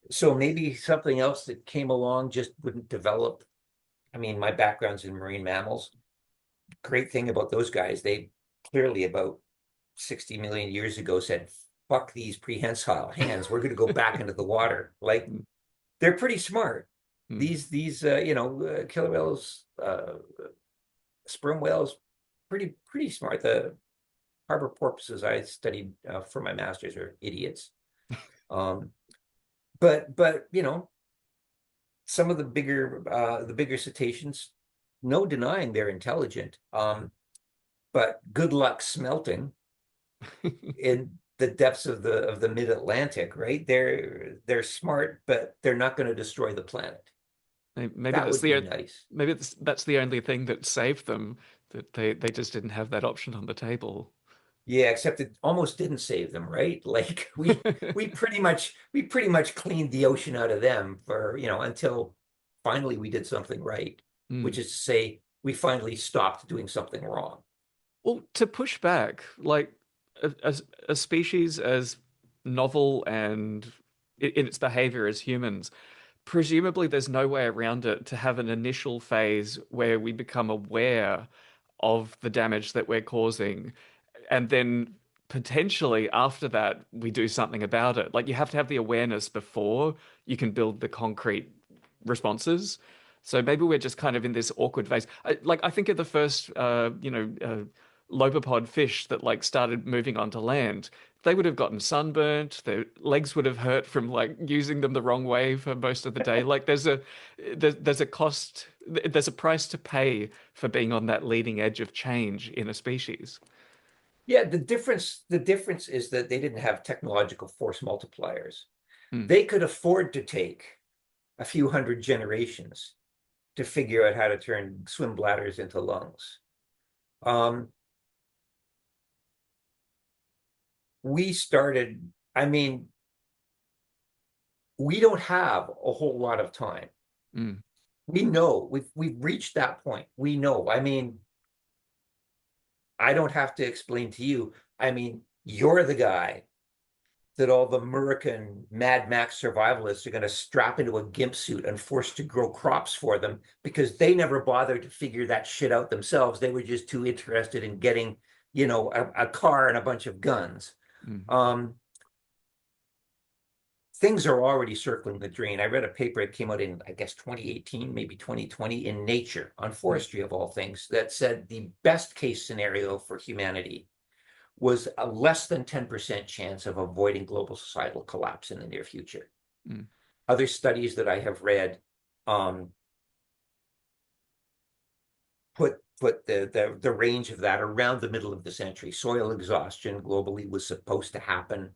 so maybe something else that came along just wouldn't develop. I mean, my background's in marine mammals. Great thing about those guys, they clearly about 60 million years ago said, fuck these prehensile hands. We're going to go back into the water. Like Mm, they're pretty smart. mm. These killer whales, sperm whales, pretty smart. The harbor porpoises I studied for my master's are idiots. Um, but some of the bigger cetaceans, no denying they're intelligent. But good luck smelting in the depths of the mid-Atlantic, right? They're smart, but they're not going to destroy the planet. Maybe That that's would be nice. that's the only thing that saved them, that they just didn't have that option on the table. Yeah, except it almost didn't save them, right? Like we pretty much cleaned the ocean out of them for, until finally we did something right, which Mm. is to say we finally stopped doing something wrong. Well, to push back, like a species as novel and in its behavior as humans, presumably there's no way around it to have an initial phase where we become aware of the damage that we're causing, and then potentially after that we do something about it. Like you have to have the awareness before you can build the concrete responses. So maybe we're just kind of in this awkward phase. I think of the first, lobopod fish that like started moving onto land. They would have gotten sunburnt. Their legs would have hurt from like using them the wrong way for most of the day. Like there's a cost, there's a price to pay for being on that leading edge of change in a species. Yeah, the difference is that they didn't have technological force multipliers. Mm, They could afford to take a few hundred generations to figure out how to turn swim bladders into lungs. Um, we started, I mean, we don't have a whole lot of time. mm, We know we've reached that point. We know. I mean, I don't have to explain to you. I mean, you're the guy that all the American Mad Max survivalists are going to strap into a gimp suit and forced to grow crops for them because they never bothered to figure that shit out themselves. They were just too interested in getting, a car and a bunch of guns. mm, Um, things are already circling the drain. I read a paper that came out in, I guess, 2018, maybe 2020 in Nature on mm, forestry of all things that said the best case scenario for humanity was a less than 10% chance of avoiding global societal collapse in the near future. mm, Other studies that I have read um, put the range of that around the middle of the century. Soil exhaustion globally was supposed to happen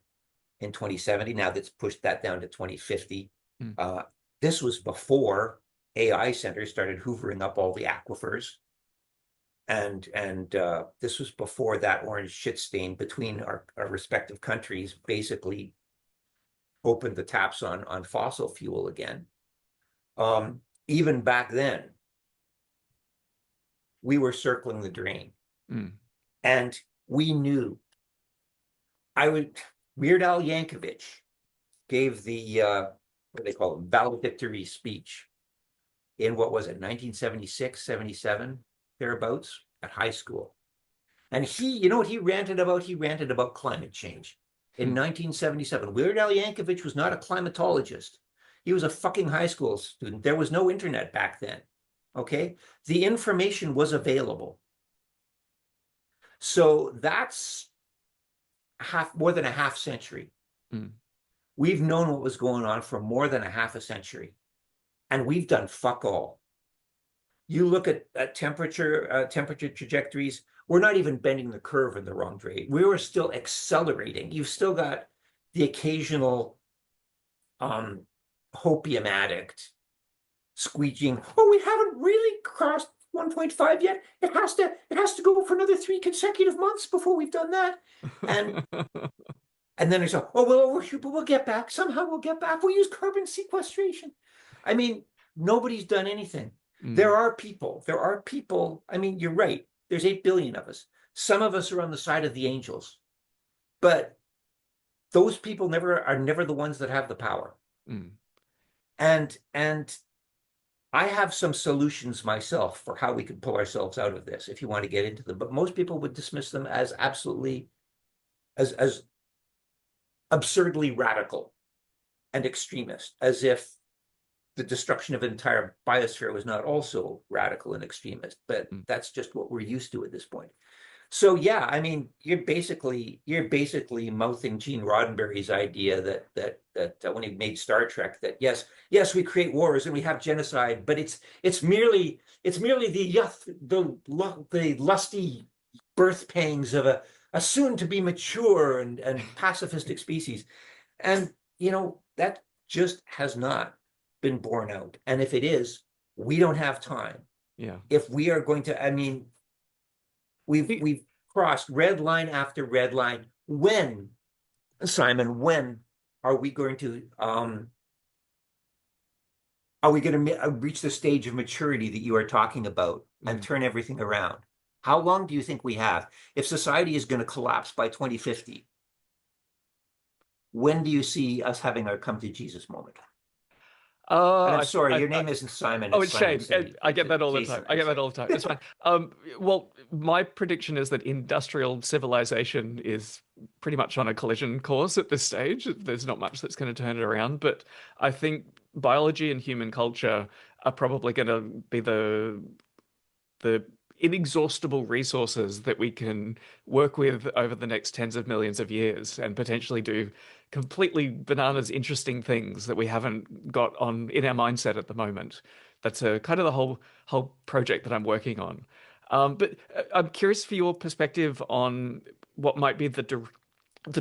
in 2070. Now that's pushed that down to 2050. mm, Uh, this was before AI centers started hoovering up all the aquifers. And this was before that orange shit stain between our respective countries basically opened the taps on fossil fuel again. Even back then, we were circling the drain, mm, and we knew. I would Weird Al Yankovic gave the what do they call it, valedictory speech in what was it, 1976, 77, thereabouts at high school. And you know what he ranted about? He ranted about climate change. In mm, 1977, Weird Al Yankovic was not a climatologist. He was a fucking high school student. There was no internet back then. Okay. The information was available. So that's more than a half century. mm, We've known what was going on for more than a half a century, and we've done fuck all. You look at temperature trajectories, we're not even bending the curve in the wrong direction. We were still accelerating. You've still got the occasional hopium addict squeaking, oh, we haven't really crossed 1.5 yet. It has to go for another 3 consecutive months before we've done that. And and then they say, oh, well, we'll get back. Somehow we'll get back. We'll use carbon sequestration. I mean, nobody's done anything. mm, There are people. I mean, you're right. There's 8 billion of us. Some of us are on the side of the angels, but those people are never the ones that have the power. mm. And I have some solutions myself for how we could pull ourselves out of this if you want to get into them. But most people would dismiss them as absolutely as absurdly radical and extremist, as if the destruction of an entire biosphere was not also radical and extremist. But Mm. that's just what we're used to at this point. So yeah, I mean, you're basically mouthing Gene Roddenberry's idea that when he made Star Trek, that yes, we create wars and we have genocide, but it's merely the lusty birth pangs of a soon to be mature and pacifistic species. And that just has not been borne out. And if it is, we don't have time. Yeah. If we are going to, I mean, we've crossed red line after red line. When, Simon, when are we going to reach the stage of maturity that you are talking about and Mm. turn everything around? How long do you think we have? If society is going to collapse by 2050, when do you see us having our come to Jesus moment? And I'm sorry, your name isn't Simon, Oh, it's it's Simon Shane. City. I It's get that all the time. Jason, I I'm get that sorry. all the time. It's fine. Well, my prediction is that industrial civilization is pretty much on a collision course at this stage. There's not much that's going to turn it around, but I think biology and human culture are probably going to be the inexhaustible resources that we can work with over the next tens of millions of years and potentially do completely bananas interesting things that we haven't got on in our mindset at the moment. That's a kind of the whole project that I'm working on. But I'm curious for your perspective on what might be the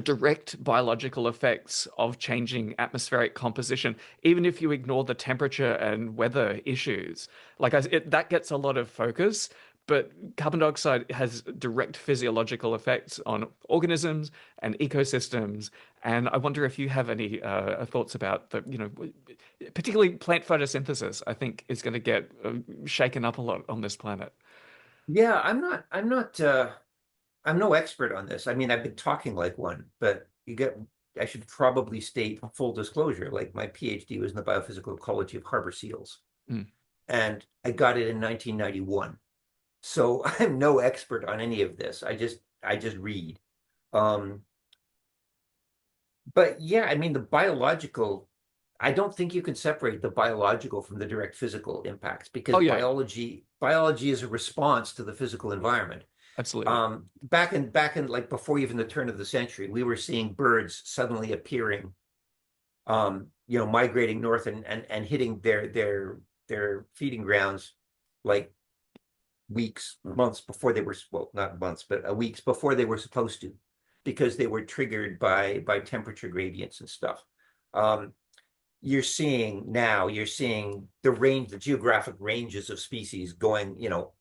direct biological effects of changing atmospheric composition, even if you ignore the temperature and weather issues. That gets a lot of focus, but carbon dioxide has direct physiological effects on organisms and ecosystems. And I wonder if you have any thoughts about particularly plant photosynthesis, I think is going to get shaken up a lot on this planet. Yeah, I'm no expert on this. I mean, I've been talking like one, but I should probably state full disclosure, like my PhD was in the biophysical ecology of harbor seals, Mm. and I got it in 1991. So I'm no expert on any of this. I just read. Um, but yeah, I mean, I don't think you can separate the biological from the direct physical impacts because Oh yeah, biology is a response to the physical environment. absolutely. Back in like before even the turn of the century, we were seeing birds suddenly appearing, migrating north and hitting their feeding grounds like weeks, months before they were, well, not months, but weeks before they were supposed to, because they were triggered by temperature gradients and stuff. Um, you're seeing the geographic ranges of species going,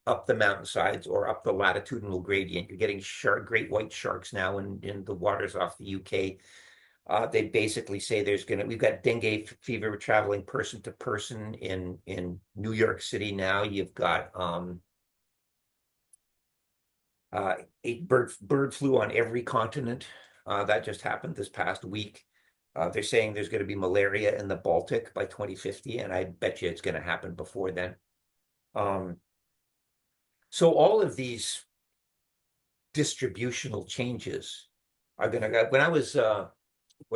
up the mountainsides or up the latitudinal gradient. You're getting great white sharks now in the waters off the UK. They basically say we've got dengue fever traveling person to person in New York City now. You've got a bird flu on every continent. That just happened this past week. They're saying there's going to be malaria in the Baltic by 2050, and I bet you it's going to happen before then. Um, so all of these distributional changes are going to. When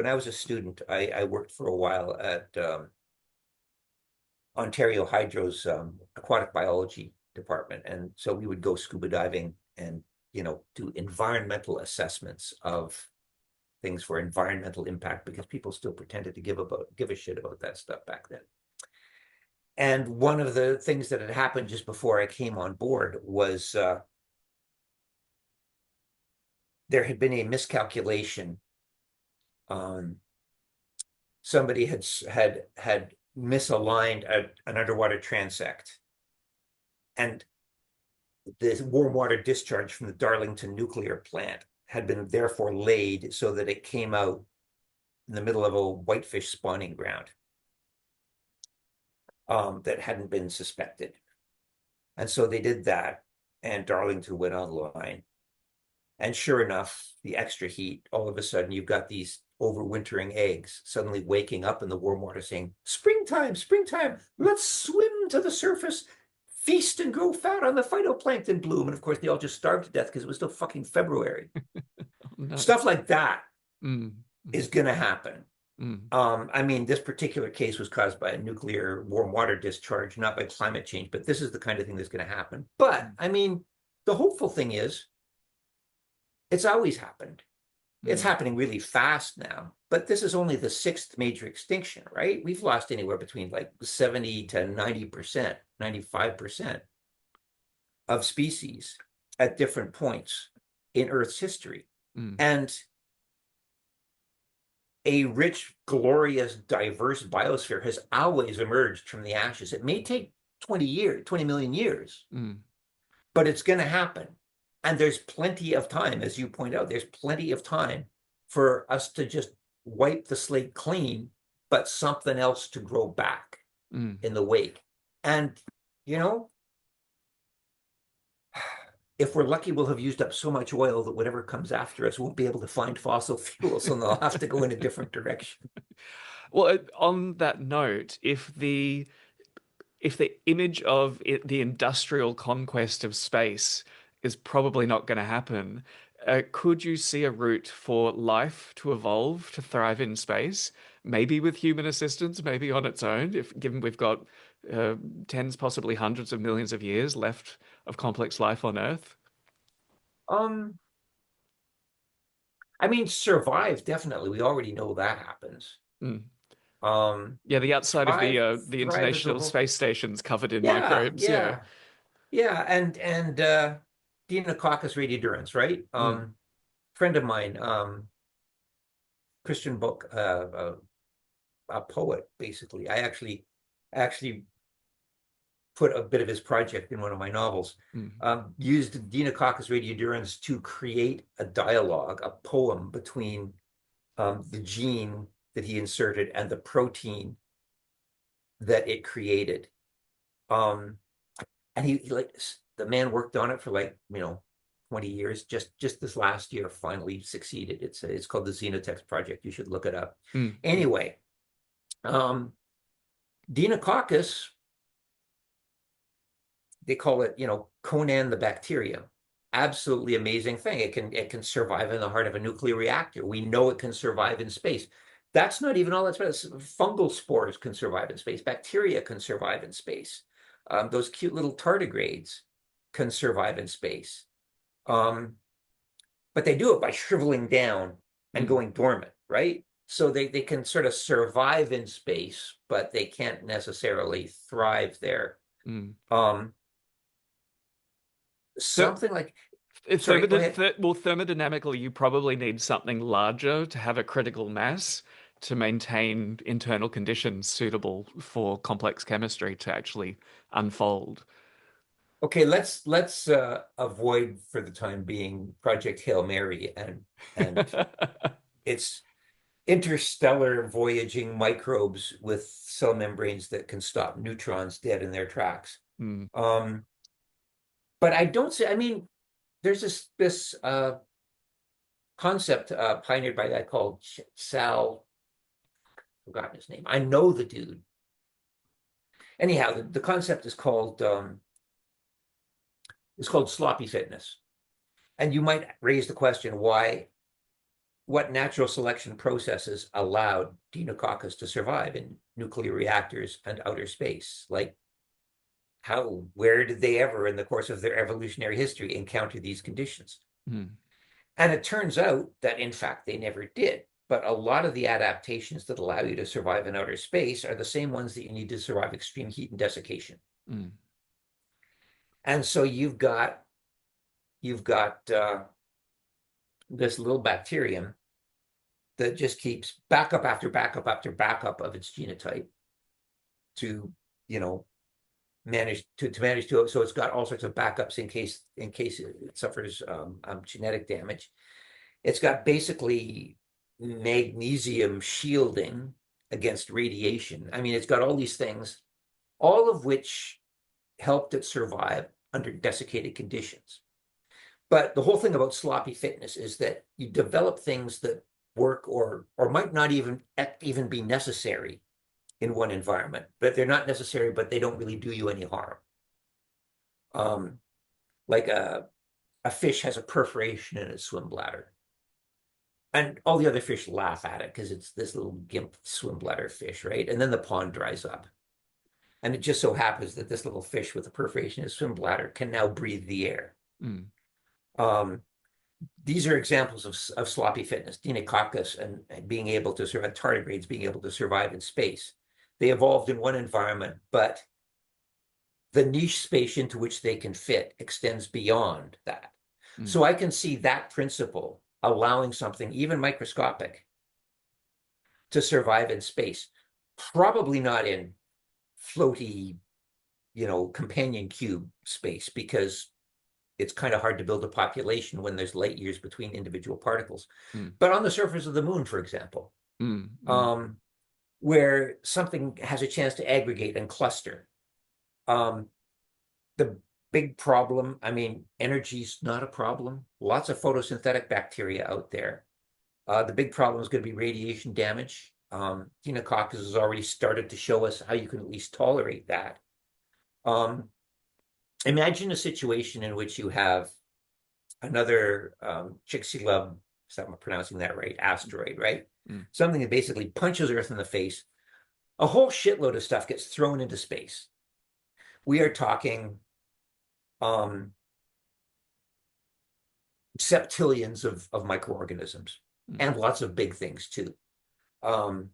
I was a student, I worked for a while at Ontario Hydro's aquatic biology department, and so we would go scuba diving and do environmental assessments of things for environmental impact because people still pretended to give a shit about that stuff back then. And one of the things that had happened just before I came on board was there had been a miscalculation. Somebody had misaligned an underwater transect, and the warm water discharge from the Darlington nuclear plant had been therefore laid so that it came out in the middle of a whitefish spawning ground that hadn't been suspected. And so they did that, and Darlington went online. And sure enough, the extra heat, all of a sudden, you've got these overwintering eggs suddenly waking up in the warm water saying, springtime, springtime, let's swim to the surface, feast and grow fat on the phytoplankton bloom. And of course, they all just starved to death because it was still fucking February. No. Stuff like that Mm, is going to happen. mm, I mean, this particular case was caused by a nuclear warm water discharge, not by climate change, but this is the kind of thing that's going to happen. But I mean, the hopeful thing is it's always happened. It's mm, happening really fast now, but this is only the sixth major extinction, right? We've lost anywhere between like 70 to 90%, 95% of species at different points in Earth's history. mm, And a rich, glorious, diverse biosphere has always emerged from the ashes. It may take 20 million years, mm, but it's going to happen. And there's plenty of time, as you point out, there's plenty of time for us to just wipe the slate clean, but something else to grow back mm. in the wake. And, you know, if we're lucky, we'll have used up so much oil that whatever comes after us won't be able to find fossil fuels, and they'll have to go in a different direction. Well, on that note, if the image of the industrial conquest of space is probably not going to happen, could you see a route for life to evolve to thrive in space? Maybe with human assistance, maybe on its own, if given we've got uh, tens, possibly hundreds of millions of years left of complex life on Earth. Um, I mean, survive, definitely. We already know that happens. Mm. Um, Yeah, the outside of thrive, the thrive is a International whole. Space Station's covered in Yeah, microbes. Yeah. yeah, yeah, and Deinococcus radiodurans, right? Mm. Friend of mine, Christian book, a poet, basically. I actually put a bit of his project in one of my novels. Mm. Used Deinococcus radiodurans to create a dialogue, a poem between the gene that he inserted and the protein that it created. Um, and he like the man worked on it for 20 years. Just this last year, finally succeeded. It's called the Xenotext Project. You should look it up. Mm. Mm. Anyway, um, Deinococcus, they call it, Conan the bacterium. Absolutely amazing thing. It can survive in the heart of a nuclear reactor. We know it can survive in space. That's not even all that's about. Fungal spores can survive in space. Bacteria can survive in space. Those cute little tardigrades can survive in space. Um, but they do it by shriveling down and Mm. going dormant, right? So they can sort of survive in space, but they can't necessarily thrive there. Mm. Um, So, something like, sorry, go Thermodyn ahead. th well, thermodynamically, you probably need something larger to have a critical mass to maintain internal conditions suitable for complex chemistry to actually unfold. Okay, let's avoid for the time being Project Hail Mary and its interstellar voyaging microbes with cell membranes that can stop neutrons dead in their tracks. Mm. Um, but I don't say, I mean, there's this concept pioneered by a guy called Sal, forgotten his name. I know the dude. Anyhow, the concept is called sloppy fitness. And you might raise the question, what natural selection processes allowed Deinococcus to survive in nuclear reactors and outer space? Like, where did they ever, in the course of their evolutionary history, encounter these conditions? Mm. And it turns out that, in fact, they never did. But a lot of the adaptations that allow you to survive in outer space are the same ones that you need to survive extreme heat and desiccation. Mm. And so you've got this little bacterium that just keeps backup after backup after backup of its genotype to, you know, manage to. So it's got all sorts of backups in case it suffers genetic damage. It's got basically magnesium shielding against radiation. I mean, it's got all these things, all of which helped it survive under desiccated conditions. But the whole thing about sloppy fitness is that you develop things that work or might not even be necessary in one environment, but they're not necessary, but they don't really do you any harm. Um, like a fish has a perforation in its swim bladder, and all the other fish laugh at it because it's this little gimp swim bladder fish, right? And then the pond dries up, and it just so happens that this little fish with a perforation in its swim bladder can now breathe the air. Mm. Um, these are examples of sloppy fitness. Deinococcus and being able to survive, tardigrades being able to survive in space. They evolved in one environment, but the niche space into which they can fit extends beyond that. Mm. So I can see that principle allowing something even microscopic to survive in space, probably not in floaty, companion cube space, because it's kind of hard to build a population when there's light years between individual particles. Mm. But on the surface of the moon, for example, Mm. Mm. um, where something has a chance to aggregate and cluster, um, the big problem. I mean, energy's not a problem. Lots of photosynthetic bacteria out there. The big problem is going to be radiation damage. Xenococcus has already started to show us how you can at least tolerate that. Um, Imagine a situation in which you have another Chicxulub, if I'm pronouncing that right, asteroid, right? Mm, Something that basically punches Earth in the face. A whole shitload of stuff gets thrown into space. We are talking um, septillions of microorganisms mm, and lots of big things too. Um,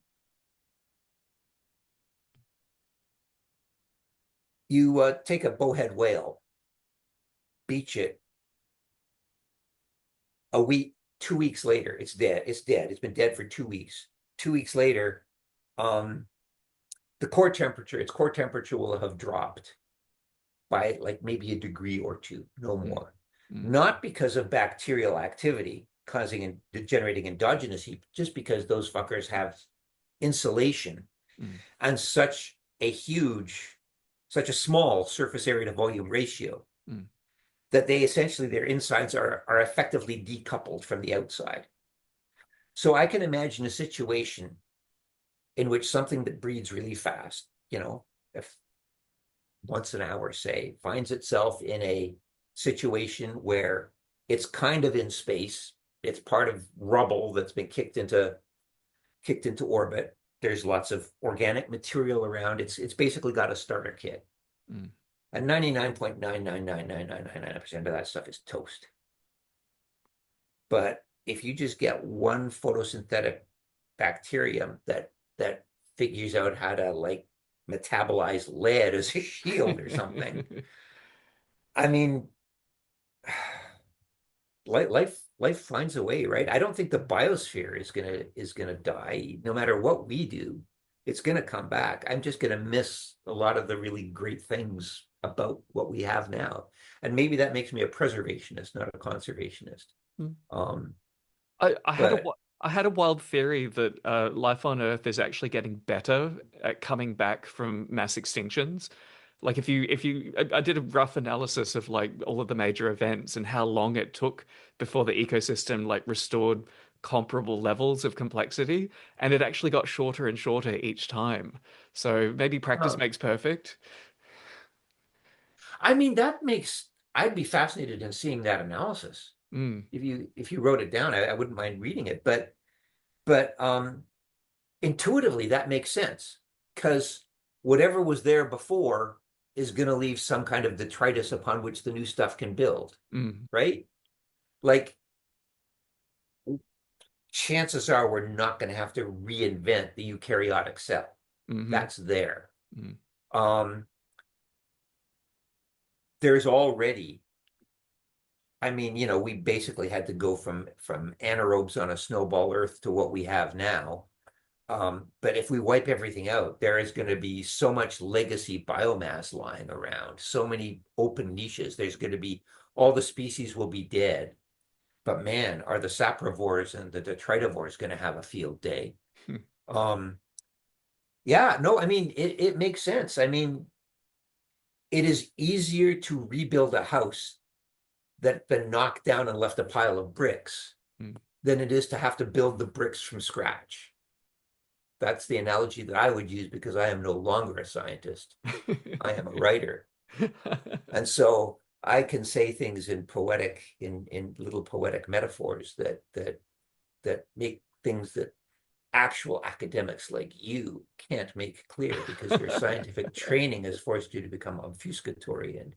you take a bowhead whale, beach it, a week, 2 weeks later, it's dead. It's dead. It's been dead for 2 weeks. 2 weeks later, um, its core temperature will have dropped by like maybe a degree or two, no mm, more. mm, Not because of bacterial activity causing and generating endogenous heat, just because those fuckers have insulation mm, and such a small surface area to volume ratio mm, that their insides are effectively decoupled from the outside. So I can imagine a situation in which something that breeds really fast, if once an hour, say, finds itself in a situation where it's kind of in space. It's part of rubble that's been kicked into orbit. There's lots of organic material around. It's basically got a starter kit. mm. And 99.9999999% of that stuff is toast. But if you just get one photosynthetic bacterium that figures out how to like metabolize lead as a shield or something, I mean, life finds a way, right? I don't think the biosphere is gonna die. No matter what we do, it's gonna come back. I'm just gonna miss a lot of the really great things about what we have now. And maybe that makes me a preservationist, not a conservationist. Mm. Um, I had but I had a wild theory that life on Earth is actually getting better at coming back from mass extinctions. Like I did a rough analysis of like all of the major events and how long it took before the ecosystem like restored comparable levels of complexity, and it actually got shorter and shorter each time. So maybe practice uh, makes perfect. I mean, I'd be fascinated in seeing that analysis. Mm, If you wrote it down, I wouldn't mind reading it. But intuitively that makes sense because whatever was there before is going to leave some kind of detritus upon which the new stuff can build, mm, right? Like chances are we're not going to have to reinvent the eukaryotic cell. mm-hmm, That's there. mm, Um, there's already, I mean, we basically had to go from anaerobes on a snowball Earth to what we have now. But if we wipe everything out, there is going to be so much legacy biomass lying around, so many open niches. There's going to be all the species will be dead. But man, are the saprovores and the detritivores going to have a field day? Um, yeah, no, I mean, it makes sense. I mean, it is easier to rebuild a house that's been knocked down and left a pile of bricks mm. than it is to have to build the bricks from scratch. That's the analogy that I would use because I am no longer a scientist. I am a writer. And so I can say things in little poetic metaphors that make things that actual academics like you can't make clear because your scientific training has forced you to become obfuscatory. And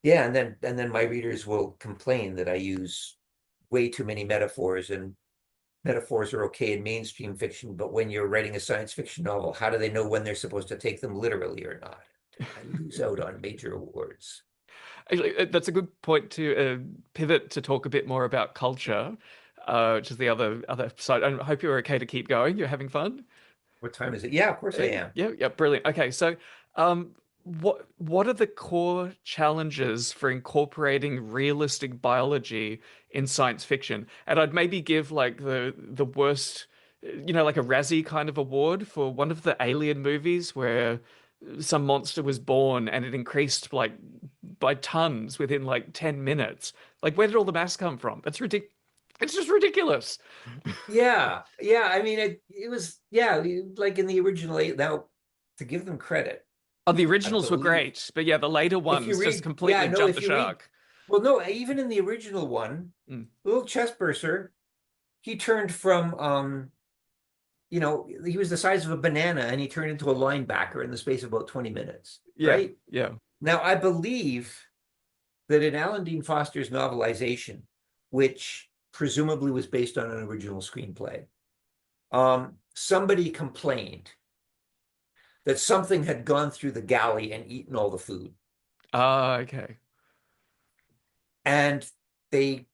yeah, and then my readers will complain that I use way too many metaphors, and metaphors are okay in mainstream fiction, but when you're writing a science fiction novel, how do they know when they're supposed to take them literally or not? I lose out on major awards. Actually, that's a good point to pivot to talk a bit more about culture, which is the other side. I hope you're okay to keep going. You're having fun. What time is it? Yeah, of course I am. Yeah, yeah, brilliant. Okay, so what are the core challenges for incorporating realistic biology in science fiction? And I'd maybe give like the worst, like a Razzie kind of award for one of the Alien movies where some monster was born and it increased like by tons within like 10 minutes. Like, where did all the mass come from? That's ridiculous. It's just ridiculous. Yeah, yeah. I mean, it was yeah, like in the original eight. Now, to give them credit, Oh, the I originals were believe great, but yeah, the later if you ones just read, yeah, completely no, jumped the if you read, shark. well, no, even in the original one, Mm. little chest burster, he turned from he was the size of a banana and he turned into a linebacker in the space of about 20 minutes, Yeah, right? yeah. Now, I believe that in Alan Dean Foster's novelization, which presumably was based on an original screenplay, somebody complained that something had gone through the galley and eaten all the food. Ah, okay. And they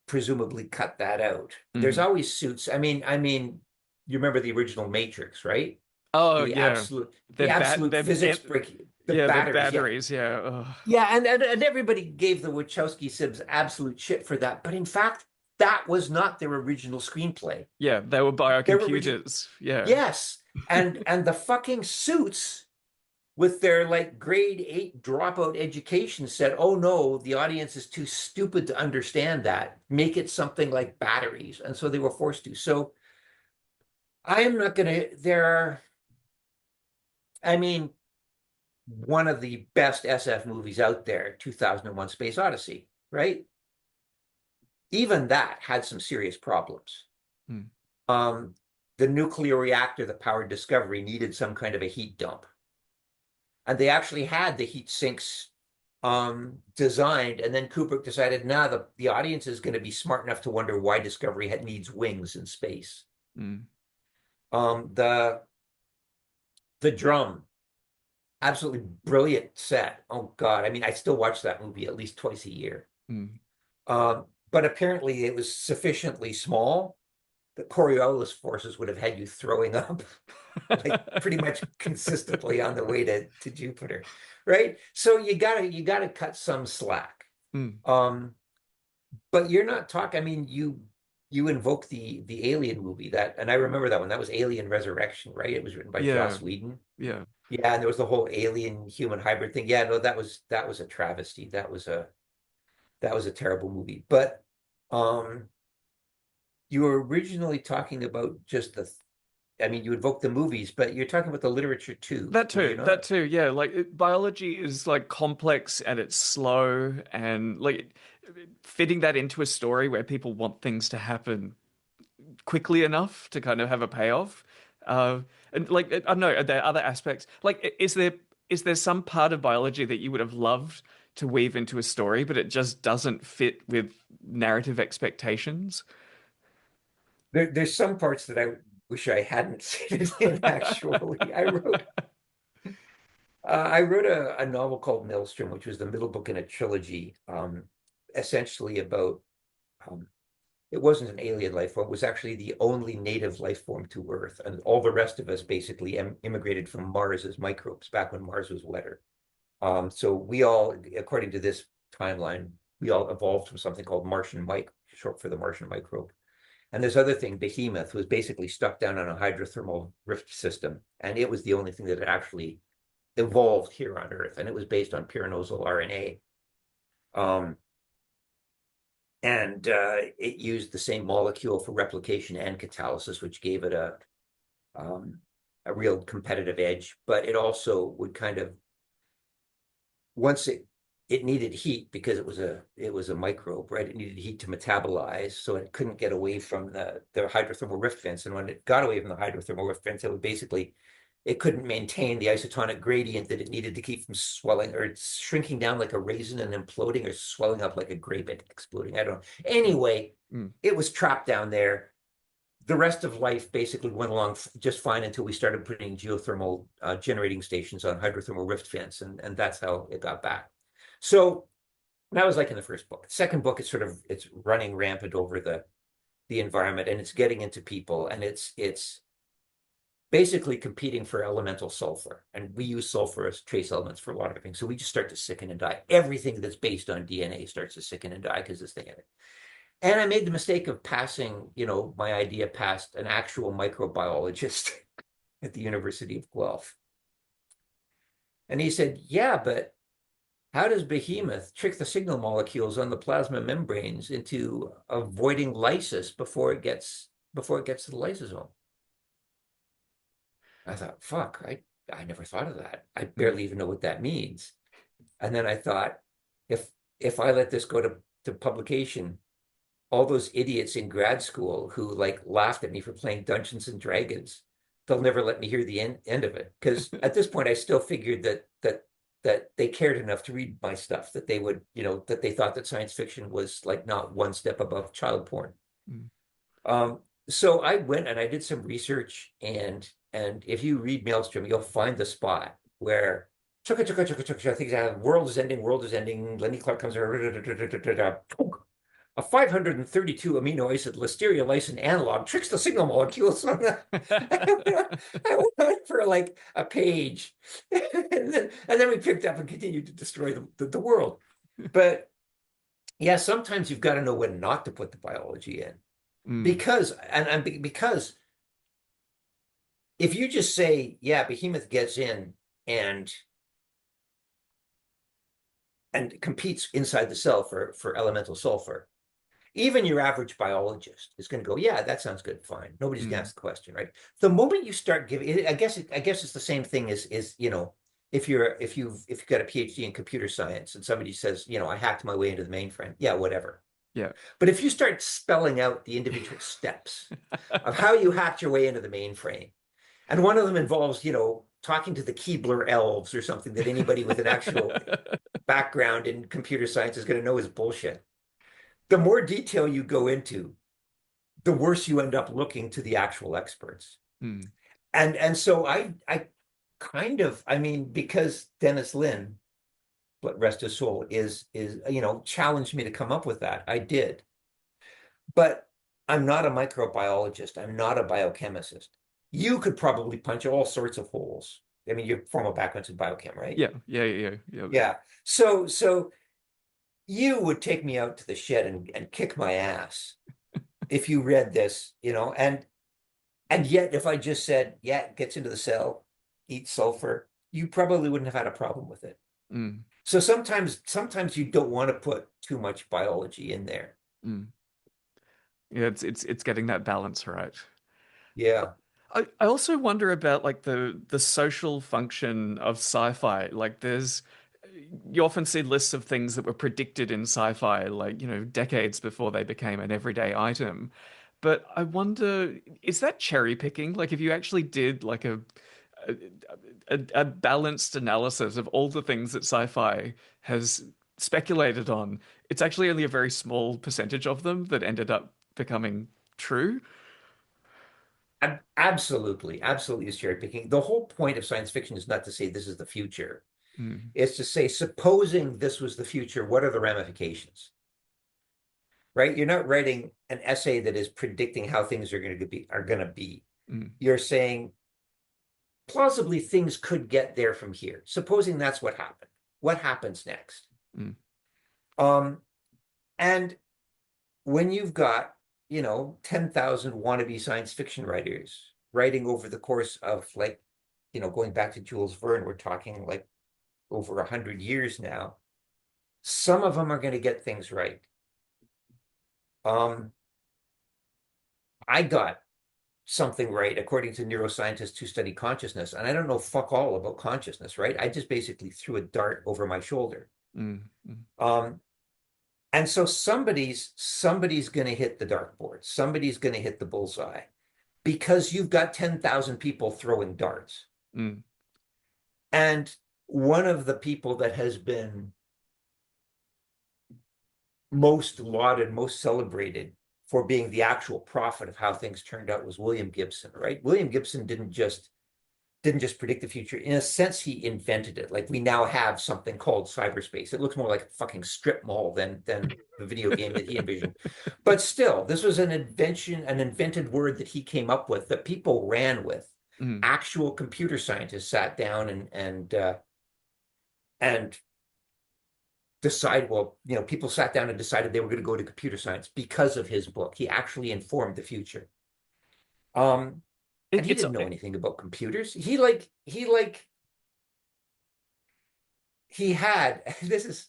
presumably cut that out. There's Mm. always suits. I mean, you remember the original Matrix, right? Oh, The yeah. absolute, They're the bad. absolute physics break, the Yeah, the batteries. Yeah. batteries. Yeah. Ugh. Yeah, and everybody gave the Wachowski Sibs absolute shit for that. But in fact, that was not their original screenplay. Yeah, they were Their original, biocomputers. Yeah. yes. And the fucking suits with their like grade 8 dropout education said, oh no, the audience is too stupid to understand that. Make it something like batteries. And so they were forced to. So I am not going to, I mean, one of the best SF movies out there, 2001 Space Odyssey, right? Even that had some serious problems. Mm. Um, the nuclear reactor that powered Discovery needed some kind of a heat dump. And they actually had the heat sinks designed, and then Kubrick decided, nah, the audience is going to be smart enough to wonder why Discovery needs wings in space. Mm. The drum, absolutely brilliant set. Oh God, I mean, I still watch that movie at least twice a year. Mm. But apparently, it was sufficiently small that Coriolis forces would have had you throwing up like pretty much consistently on the way to Jupiter, right? So you gotta cut some slack. Mm. Um, but you're not talking. I mean, you invoke the Alien movie that, and I remember that one. That was Alien Resurrection, right? It was written by Yeah. Joss Whedon. Yeah. Yeah, and there was the whole alien human hybrid thing. Yeah, no, that was a travesty. That was a terrible movie. But um, you were originally talking about just I mean, you invoke the movies, but you're talking about the literature too, That were you too, that not? too, yeah. Like biology is like complex and it's slow, and like fitting that into a story where people want things to happen quickly enough to kind of have a payoff. Uh, and like I don't know, are there other aspects? Like, is there some part of biology that you would have loved to weave into a story, but it just doesn't fit with narrative expectations? There's some parts that I wish I hadn't seen it in, actually. I wrote a novel called Maelstrom, which was the middle book in a trilogy, essentially about um, it wasn't an alien life form. It was actually the only native life form to Earth. And all the rest of us basically immigrated from Mars as microbes back when Mars was wetter. So we all, according to this timeline, we all evolved from something called Martian microbe, short for the Martian microbe. And this other thing, Behemoth, was basically stuck down on a hydrothermal rift system. And it was the only thing that had actually evolved here on Earth. And it was based on pyrannosal RNA. Um, and it used the same molecule for replication and catalysis, which gave it um, a real competitive edge. But it also would kind of once it needed heat because it was a microbe, right? It needed heat to metabolize, so it couldn't get away from the hydrothermal rift fence. And when it got away from the hydrothermal rift fence, it couldn't maintain the isotonic gradient that it needed to keep from swelling or shrinking down like a raisin and imploding, or swelling up like a grape and exploding. I don't know. Anyway, Mm. it was trapped down there. The rest of life basically went along just fine until we started putting geothermal generating stations on hydrothermal rift vents, and that's how it got back. So that was like in the first book. Second book, it's running rampant over the environment, and it's getting into people, and it's basically competing for elemental sulfur. And we use sulfur as trace elements for a lot of things. So we just start to sicken and die. Everything that's based on DNA starts to sicken and die because this thing in it. And I made the mistake of passing, my idea past an actual microbiologist at the University of Guelph. And he said, yeah, but how does behemoth trick the signal molecules on the plasma membranes into avoiding lysis before it gets to the lysosome? I thought, fuck, I never thought of that. I Mm. barely even know what that means. And then I thought, if if I let this go to publication, all those idiots in grad school who like laughed at me for playing Dungeons and Dragons, they'll never let me hear the end of it. Because at this point, I still figured that they cared enough to read my stuff that they would, that they thought that science fiction was like not one step above child porn. Mm. Um, so I went and I did some research, and if you read Maelstrom, you'll find the spot where chugga chugga chugga chugga, I think world is ending. Lenny Clark comes over, a 532 amino acid listeria lysine analog tricks the signal molecules. I went on for like a page, and then we picked up and continued to destroy the world. But yeah, sometimes you've got to know when not to put the biology in Mm. because if you just say, yeah, behemoth gets in and and competes inside the cell for elemental sulfur, even your average biologist is going to go, yeah, that sounds good, fine. Nobody's going to Mm. ask the question, right? The moment you start giving, I guess it's the same thing as if you've got a PhD in computer science and somebody says, I hacked my way into the mainframe, yeah, whatever. Yeah. But if you start spelling out the individual steps of how you hacked your way into the mainframe, and one of them involves, talking to the Keebler elves or something that anybody with an actual background in computer science is going to know is bullshit. The more detail you go into, the worse you end up looking to the actual experts. Mm. And so I kind of, I mean, because Dennis Lin, rest his soul, is challenged me to come up with that. I did. But I'm not a microbiologist. I'm not a biochemist. You could probably punch all sorts of holes. I mean, your formal background's in biochem, right? Yeah, yeah, yeah, yeah. Yeah. So you would take me out to the shed and kick my ass if you read this, and yet if I just said, yeah, it gets into the cell, eat sulfur, you probably wouldn't have had a problem with it. Mm. So sometimes you don't want to put too much biology in there. Mm. Yeah, it's getting that balance right. Yeah. I also wonder about like the social function of sci-fi. Like there's you often see lists of things that were predicted in sci-fi like, decades before they became an everyday item. But I wonder, is that cherry picking? Like if you actually did like a, a balanced analysis of all the things that sci-fi has speculated on, it's actually only a very small percentage of them that ended up becoming true. Absolutely, absolutely is cherry picking. The whole point of science fiction is not to say this is the future. Mm, It's to say, supposing this was the future, what are the ramifications? Right? You're not writing an essay that is predicting how things are going to be. mm, You're saying plausibly things could get there from here. Supposing that's what happened. What happens next? mm, Um, and when you've got, 10,000 wannabe science fiction writers writing over the course of like, going back to Jules Verne, we're talking like over 100 years now. Some of them are going to get things right. Um, I got something right according to neuroscientists who study consciousness, and I don't know fuck all about consciousness, right? I just basically threw a dart over my shoulder. mm, mm, Um, and so somebody's going to hit the dartboard. Somebody's going to hit the bullseye because you've got 10,000 people throwing darts. mm, And one of the people that has been most lauded, most celebrated for being the actual prophet of how things turned out was William Gibson, right? William Gibson didn't just predict the future. In a sense, he invented it. Like we now have something called cyberspace. It looks more like a fucking strip mall than the video game that he envisioned. But still, this was an invention, an invented word that he came up with that people ran with. mm. Actual computer scientists sat down and decide, well, people sat down and decided they were going to go to computer science because of his book. He actually informed the future. Um, and It, he it's didn't know anything about computers. He he had this is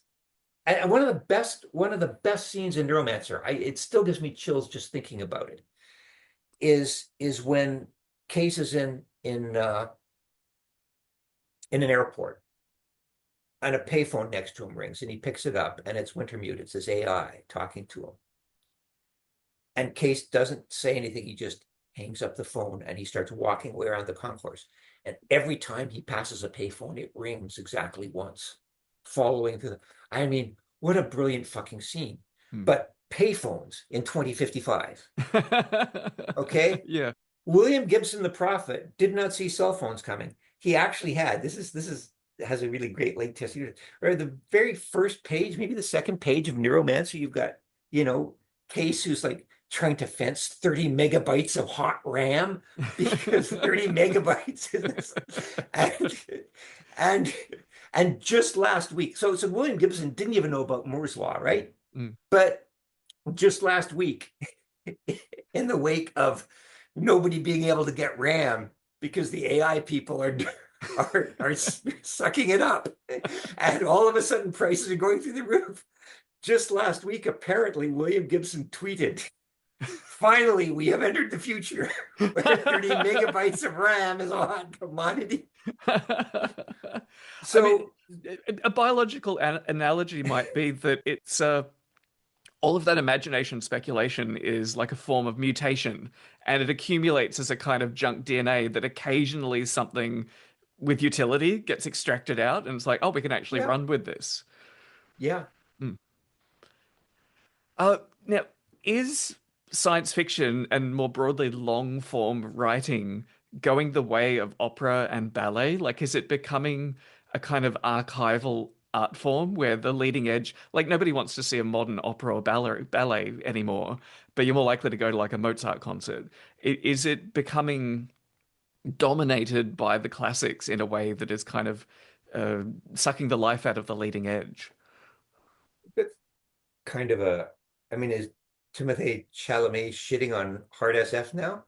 and one of the best scenes in Neuromancer. It still gives me chills just thinking about it. Is when Case is in an airport and a payphone next to him rings and he picks it up and it's Wintermute. It's his AI talking to him. And Case doesn't say anything. He just hangs up the phone and he starts walking away around the concourse. And every time he passes a payphone, it rings exactly once, following through the. I mean, what a brilliant fucking scene. Hmm. But payphones in 2055, okay? Yeah. William Gibson, the prophet, did not see cell phones coming. He actually had. This is has a really great link to history. Or the very first page, maybe the second page of Neuromancer, you've got, you know, Case who's like trying to fence 30 megabytes of hot RAM because 30 megabytes is and and and just last week. So William Gibson didn't even know about Moore's law, right? Mm. But just last week, in the wake of nobody being able to get RAM because the AI people are sucking it up, and all of a sudden prices are going through the roof. Just last week, apparently, William Gibson tweeted, "Finally, we have entered the future where 30 megabytes of RAM is a hot commodity." I mean, So, a biological analogy might be that it's all of that imagination speculation is like a form of mutation, and it accumulates as a kind of junk DNA that occasionally something with utility gets extracted out, and it's like, oh, we can actually yeah, run with this. yeah. Hmm. Now, is science fiction and more broadly long form writing going the way of opera and ballet? Like, is it becoming a kind of archival art form where the leading edge, like, nobody wants to see a modern opera or ballet anymore, but you're more likely to go to like a Mozart concert. Is it becoming dominated by the classics in a way that is kind of uh, sucking the life out of the leading edge? That's kind of a. I mean, is Timothée Chalamet shitting on hard SF now?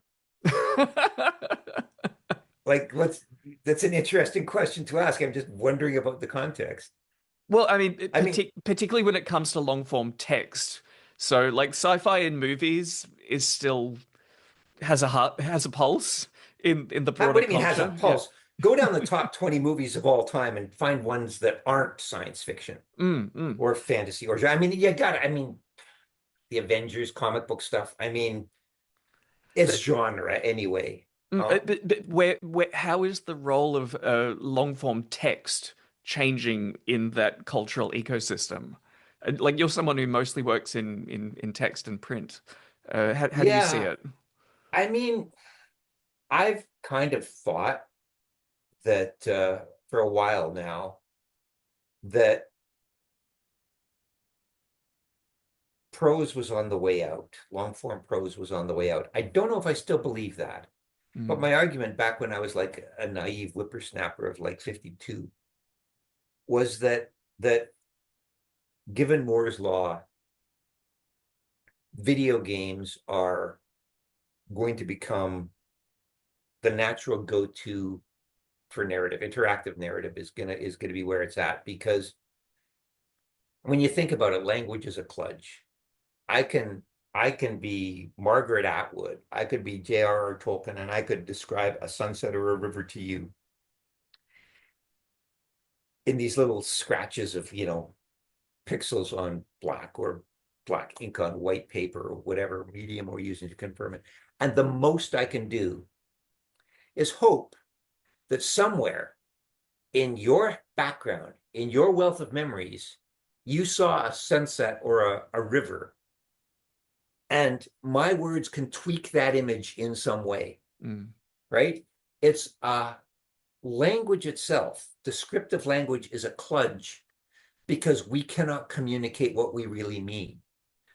Like, what's that's an interesting question to ask. I'm just wondering about the context. Well, I mean, I mean, particularly when it comes to long form text. So, like, sci-fi in movies is still has a heart, has a pulse in the what broader do you mean has a culture. Yeah. pulse? Go down the top 20 movies of all time and find ones that aren't science fiction Mm, mm. or fantasy or I mean, you got I mean, the Avengers comic book stuff. I mean, it's The, genre anyway. but how is the role of long form text changing in that cultural ecosystem? Like, you're someone who mostly works in text and print. How do you see Yeah, it? I mean, I've kind of thought that for a while now that prose was on the way out. Long form prose was on the way out. I don't know if I still believe that, but Mm, my argument back when I was like a naive whippersnapper of like 52 was that given Moore's law, video games are going to become the natural go-to for narrative. Interactive narrative is gonna be where it's at because when you think about it, language is a kludge. I can I can be Margaret Atwood. I could be J.R.R. Tolkien, and I could describe a sunset or a river to you in these little scratches of, pixels on black or black ink on white paper or whatever medium we're using to confirm it. And the most I can do is hope that somewhere in your background, in your wealth of memories, you saw a sunset or a river, and my words can tweak that image in some way, mm, right? It's language itself, descriptive language is a kludge because we cannot communicate what we really mean.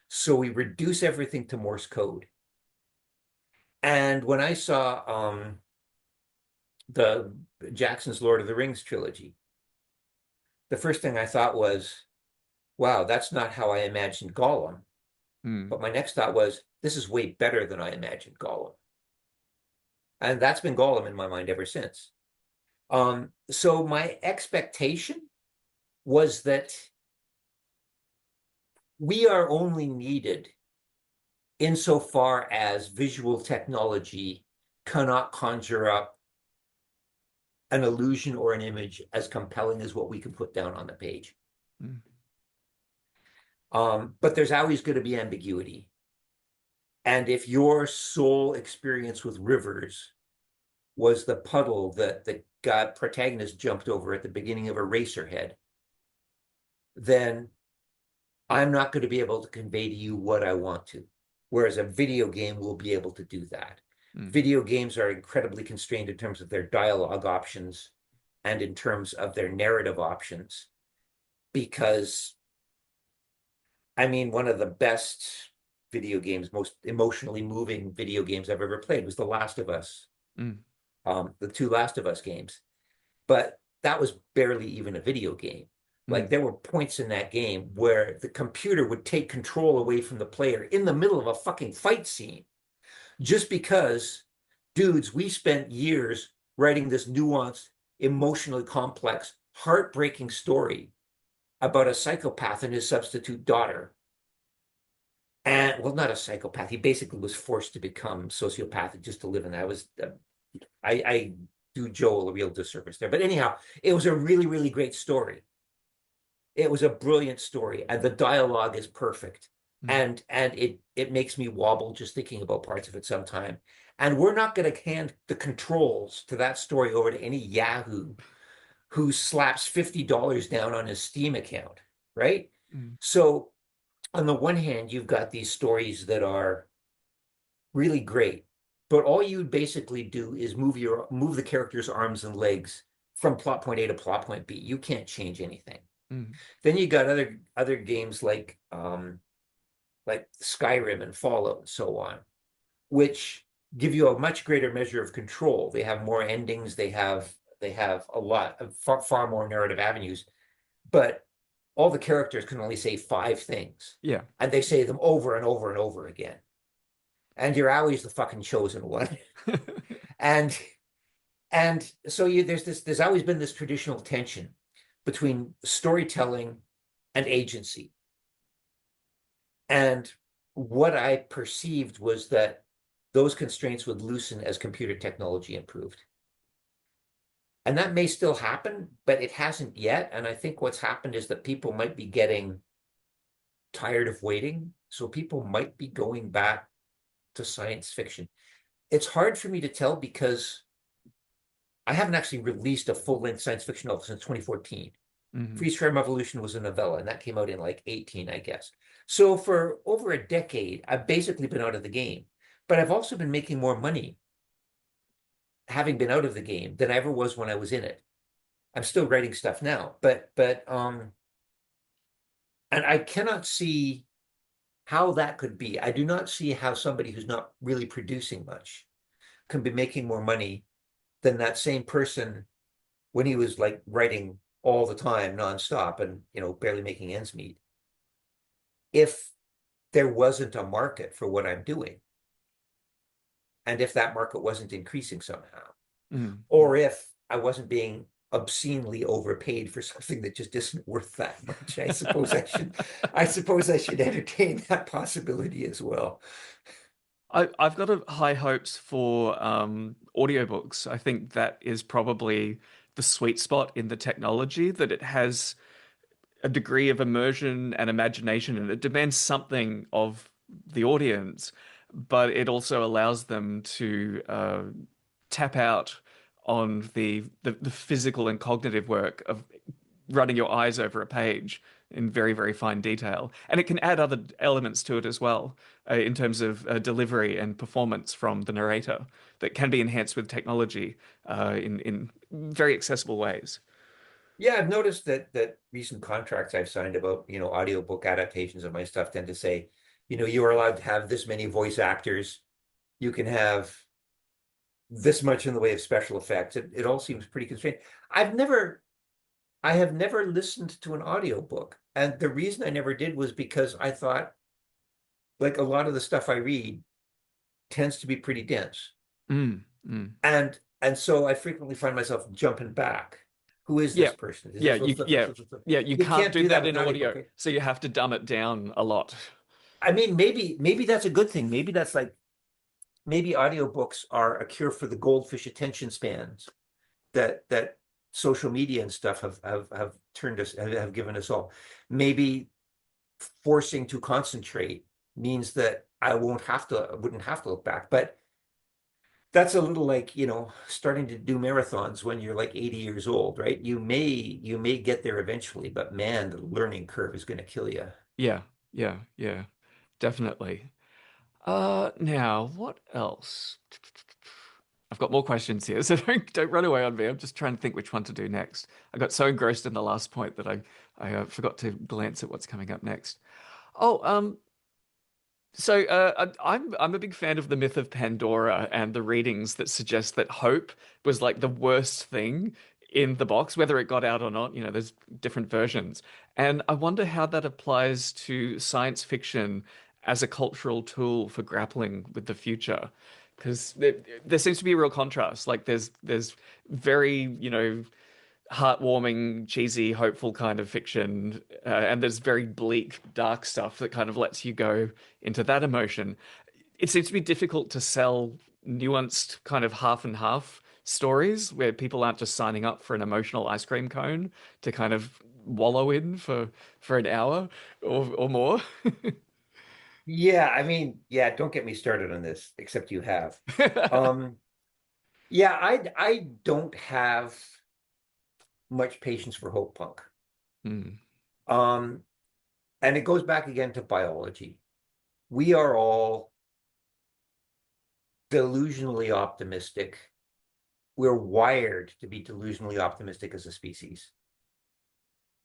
So we reduce everything to Morse code. And when I saw the Jackson's Lord of the Rings trilogy, the first thing I thought was, wow, that's not how I imagined Gollum. mm. But my next thought was, this is way better than I imagined Gollum. And that's been Gollum in my mind ever since. So my expectation was that we are only needed insofar as visual technology cannot conjure up an illusion or an image as compelling as what we can put down on the page. Mm. But there's always going to be ambiguity. And if your sole experience with rivers was the puddle that the protagonist jumped over at the beginning of Eraserhead, then I'm not going to be able to convey to you what I want to. Whereas a video game will be able to do that. Mm. Video games are incredibly constrained in terms of their dialogue options and in terms of their narrative options. Because, I mean, one of the best video games, most emotionally moving video games I've ever played was The Last of Us, Mm. the two Last of Us games. But that was barely even a video game. Like Mm. there were points in that game where the computer would take control away from the player in the middle of a fucking fight scene just because, dudes, we spent years writing this nuanced, emotionally complex, heartbreaking story about a psychopath and his substitute daughter. And well, not a psychopath. He basically was forced to become sociopathic just to live in that. I do Joel a real disservice there. But anyhow, it was a really, really great story. It was a brilliant story, and the dialogue is perfect. Mm. And it makes me wobble just thinking about parts of it sometime. And we're not going to hand the controls to that story over to any Yahoo who slaps $50 down on his Steam account, right? Mm. So on the one hand, you've got these stories that are really great, but all you basically do is move the character's arms and legs from plot point A to plot point B. You can't change anything. Mm. Then you got other games like Skyrim and Fallout and so on, which give you a much greater measure of control. They have more endings. They have a lot of far more narrative avenues, but all the characters can only say five things, Yeah. and they say them over and over and over again. And you're always the fucking chosen one. And so there's always been this traditional tension between storytelling and agency. And what I perceived was that those constraints would loosen as computer technology improved. And that may still happen, but it hasn't yet. And I think what's happened is that people might be getting tired of waiting. So people might be going back to science fiction. It's hard for me to tell because I haven't actually released a full-length science fiction novel since 2014. Mm. Freeze Frame Revolution was a novella, and that came out in like 18, I guess. So for over a decade, I've basically been out of the game. But I've also been making more money having been out of the game than I ever was when I was in it. I'm still writing stuff now, but and I cannot see how that could be. I do not see how somebody who's not really producing much can be making more money than that same person when he was like writing all the time nonstop and barely making ends meet. If there wasn't a market for what I'm doing, and if that market wasn't increasing somehow, Mm. or if I wasn't being obscenely overpaid for something that just isn't worth that much, I suppose I should entertain that possibility as well. I've got a high hopes for audiobooks. I think that is probably the sweet spot in the technology, that it has a degree of immersion and imagination, and it demands something of the audience, but it also allows them to tap out on the physical and cognitive work of running your eyes over a page in very, very fine detail. And it can add other elements to it as well, in terms of delivery and performance from the narrator that can be enhanced with technology in very accessible ways. Yeah, I've noticed that recent contracts I've signed about, audiobook adaptations of my stuff tend to say, you are allowed to have this many voice actors. You can have this much in the way of special effects. It all seems pretty constrained. I have never listened to an audiobook. And the reason I never did was because I thought, like a lot of the stuff I read tends to be pretty dense. Mm, mm, And so I frequently find myself jumping back. Who is Yeah. this person? Is Yeah, this you yeah. Yeah, you You can't can't do do that that with in an audiobook, audio, right? so you have to dumb it down a lot. I mean, maybe that's a good thing. Maybe that's like maybe audiobooks are a cure for the goldfish attention spans that social media and stuff have turned us have given us all. Maybe forcing to concentrate means that wouldn't have to look back. But that's a little like, starting to do marathons when you're like 80 years old, right? You may get there eventually, but man, the learning curve is going to kill you. Yeah, yeah, yeah, definitely. Now, what else? I've got more questions here, so don't run away on me. I'm just trying to think which one to do next. I got so engrossed in the last point that I forgot to glance at what's coming up next. Oh, I'm a big fan of the myth of Pandora and the readings that suggest that hope was like the worst thing in the box, whether it got out or not. There's different versions. And I wonder how that applies to science fiction as a cultural tool for grappling with the future. Because there seems to be a real contrast. Like there's very, heartwarming, cheesy, hopeful kind of fiction, and there's very bleak, dark stuff that kind of lets you go into that emotion. It seems to be difficult to sell nuanced, kind of half and half stories where people aren't just signing up for an emotional ice cream cone to kind of wallow in for an hour or more. Yeah, I mean, yeah, don't get me started on this, except you have. Um, yeah, I don't have much patience for hope punk. Hmm. Um, and it goes back again to biology. We are all delusionally optimistic. We're wired to be delusionally optimistic as a species.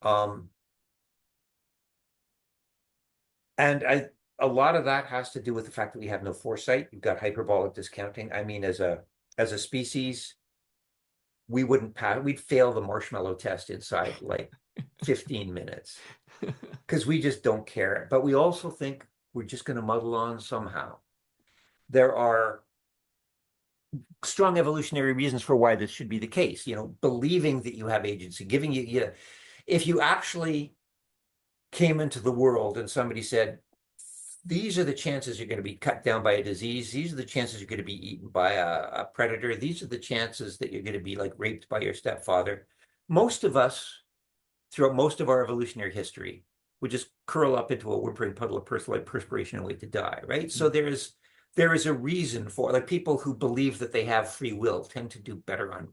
Um, and a lot of that has to do with the fact that we have no foresight. You've got hyperbolic discounting. I mean, as a species, we wouldn't pass, we'd fail the marshmallow test inside like 15 minutes because we just don't care. But we also think we're just going to muddle on somehow. There are strong evolutionary reasons for why this should be the case. Believing that you have agency, giving if you actually came into the world and somebody said, these are the chances you're going to be cut down by a disease. These are the chances you're going to be eaten by a predator. These are the chances that you're going to be like raped by your stepfather. Most of us, throughout most of our evolutionary history, would just curl up into a whimpering puddle of perspiration and wait to die, right? So there is a reason for like people who believe that they have free will tend to do better on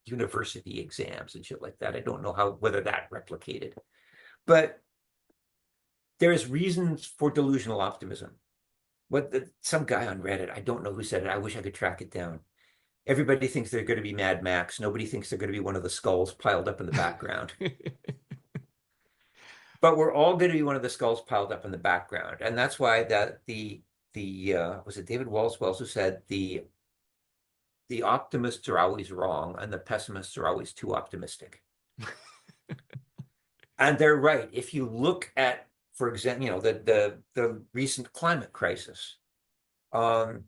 university exams and shit like that. I don't know whether that replicated, but there's reasons for delusional optimism. Some guy on Reddit, I don't know who said it. I wish I could track it down. Everybody thinks they're going to be Mad Max. Nobody thinks they're going to be one of the skulls piled up in the background. But we're all going to be one of the skulls piled up in the background, and that's why that the was it David Walls who said the optimists are always wrong and the pessimists are always too optimistic. And they're right. If you look at, for example, the recent climate crisis, um,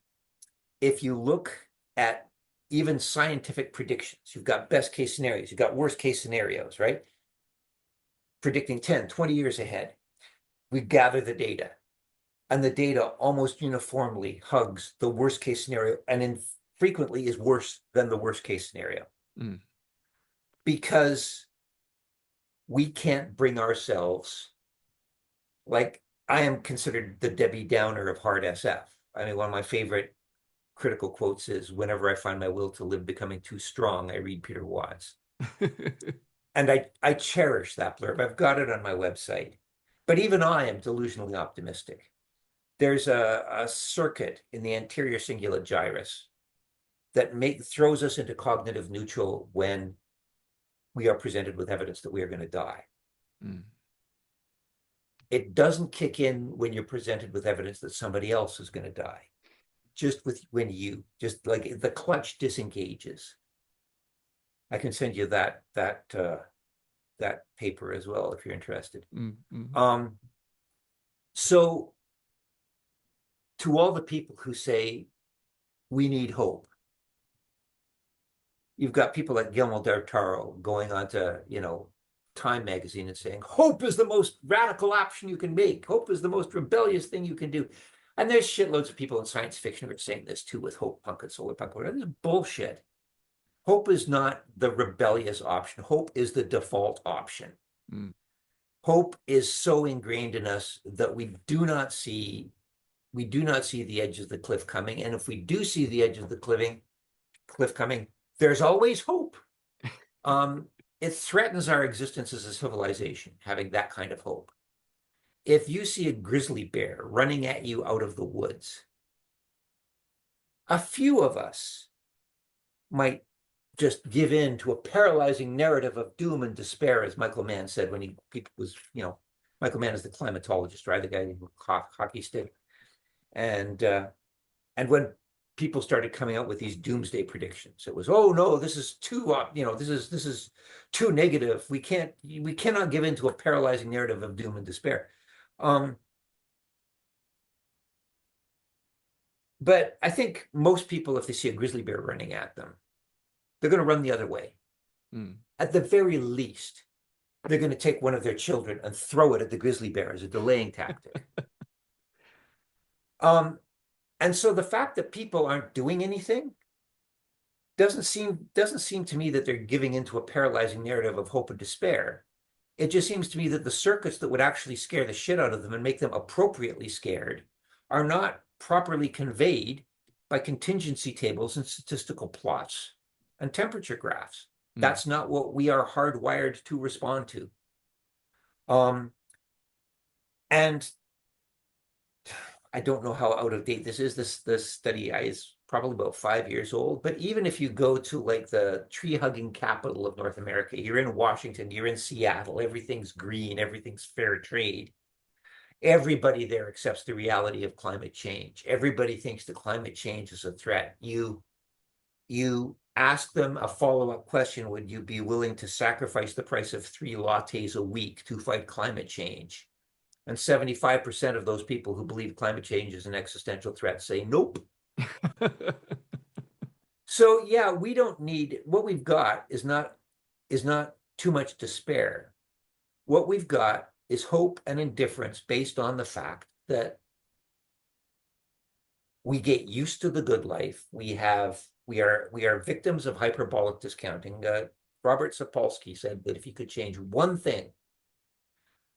if you look at even scientific predictions, you've got best case scenarios, you've got worst case scenarios, right? Predicting 10, 20 years ahead. We gather the data, and the data almost uniformly hugs the worst case scenario and frequently is worse than the worst case scenario Mm. because we can't bring ourselves, like, I am considered the Debbie Downer of hard SF. I mean, one of my favorite critical quotes is, whenever I find my will to live becoming too strong, I read Peter Watts. And I cherish that blurb. I've got it on my website. But even I am delusionally optimistic. There's a circuit in the anterior cingulate gyrus that throws us into cognitive neutral when we are presented with evidence that we are going to die. Mm. It doesn't kick in when you're presented with evidence that somebody else is going to die. Just just like the clutch disengages. I can send you that paper as well if you're interested. Mm. Mm. Um, so to all the people who say we need hope, you've got people like Guillermo del Toro going on to, Time magazine and saying, hope is the most radical option you can make. Hope is the most rebellious thing you can do. And there's shitloads of people in science fiction who are saying this too with hope punk and solar punk. This is bullshit. Hope is not the rebellious option. Hope is the default option. Mm. Hope is so ingrained in us that we do not see the edge of the cliff coming. And if we do see the edge of the cliff coming, there's always hope. It threatens our existence as a civilization, having that kind of hope. If you see a grizzly bear running at you out of the woods, a few of us might just give in to a paralyzing narrative of doom and despair, as Michael Mann said when he was, Michael Mann is the climatologist, right? The guy who hockey stick. And when people started coming out with these doomsday predictions, it was, oh no, this is too, this is too negative. We cannot give in to a paralyzing narrative of doom and despair. But I think most people, if they see a grizzly bear running at them, they're going to run the other way. Mm. At the very least, they're going to take one of their children and throw it at the grizzly bear as a delaying tactic. And so the fact that people aren't doing anything doesn't seem to me that they're giving into a paralyzing narrative of hope and despair. It just seems to me that the circuits that would actually scare the shit out of them and make them appropriately scared are not properly conveyed by contingency tables and statistical plots and temperature graphs. Mm. That's not what we are hardwired to respond to. And I don't know how out of date this is. This study is probably about 5 years old. But even if you go to like the tree hugging capital of North America, you're in Washington, you're in Seattle, everything's green, everything's fair trade. Everybody there accepts the reality of climate change. Everybody thinks that climate change is a threat. You ask them a follow-up question, would you be willing to sacrifice the price of 3 lattes a week to fight climate change? And 75% of those people who believe climate change is an existential threat say nope. So yeah, we don't need, what we've got is not too much despair. What we've got is hope and indifference based on the fact that we get used to the good life. We are victims of hyperbolic discounting. Robert Sapolsky said that if you could change one thing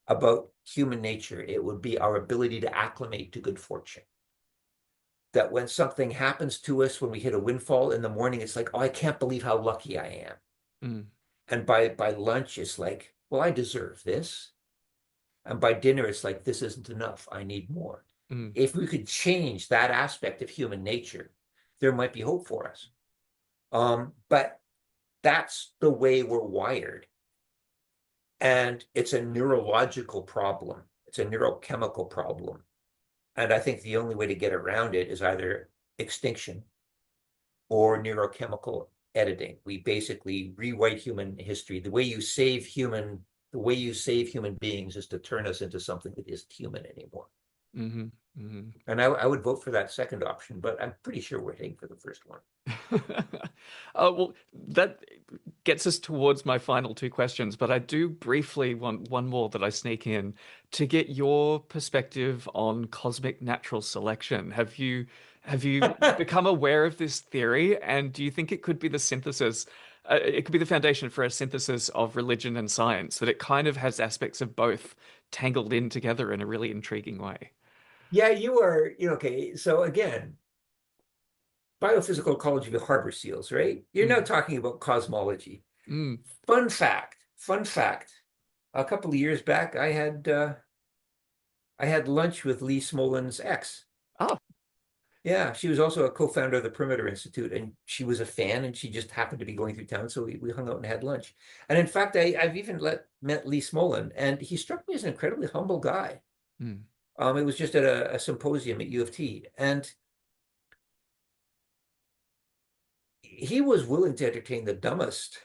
about human nature, it would be our ability to acclimate to good fortune. That when something happens to us, when we hit a windfall in the morning, it's like, oh, I can't believe how lucky I am. Mm. And by lunch, it's like, well, I deserve this. And by dinner, it's like, this isn't enough. I need more. Mm. If we could change that aspect of human nature, there might be hope for us. But that's the way we're wired. And it's a neurological problem. It's a neurochemical problem. And I think the only way to get around it is either extinction or neurochemical editing. We basically rewrite human history. The way you save human beings is to turn us into something that isn't human anymore. Mm-hmm. Mm-hmm. And I would vote for that second option, but I'm pretty sure we're heading for the first one. Well, that gets us towards my final two questions, but I do briefly want one more that I sneak in to get your perspective on cosmic natural selection. Have you become aware of this theory, and do you think it could be the synthesis? It could be the foundation for a synthesis of religion and science, that it kind of has aspects of both tangled in together in a really intriguing way. Yeah, okay. So again, biophysical ecology of the harbor seals, right? You're now Mm. talking about cosmology. Mm. Fun fact. A couple of years back, I had lunch with Lee Smolin's ex. Oh. Yeah, she was also a co-founder of the Perimeter Institute, and she was a fan, and she just happened to be going through town, so we hung out and had lunch. And in fact, I've even met Lee Smolin, and he struck me as an incredibly humble guy. Mm. It was just at a symposium at U of T, and he was willing to entertain the dumbest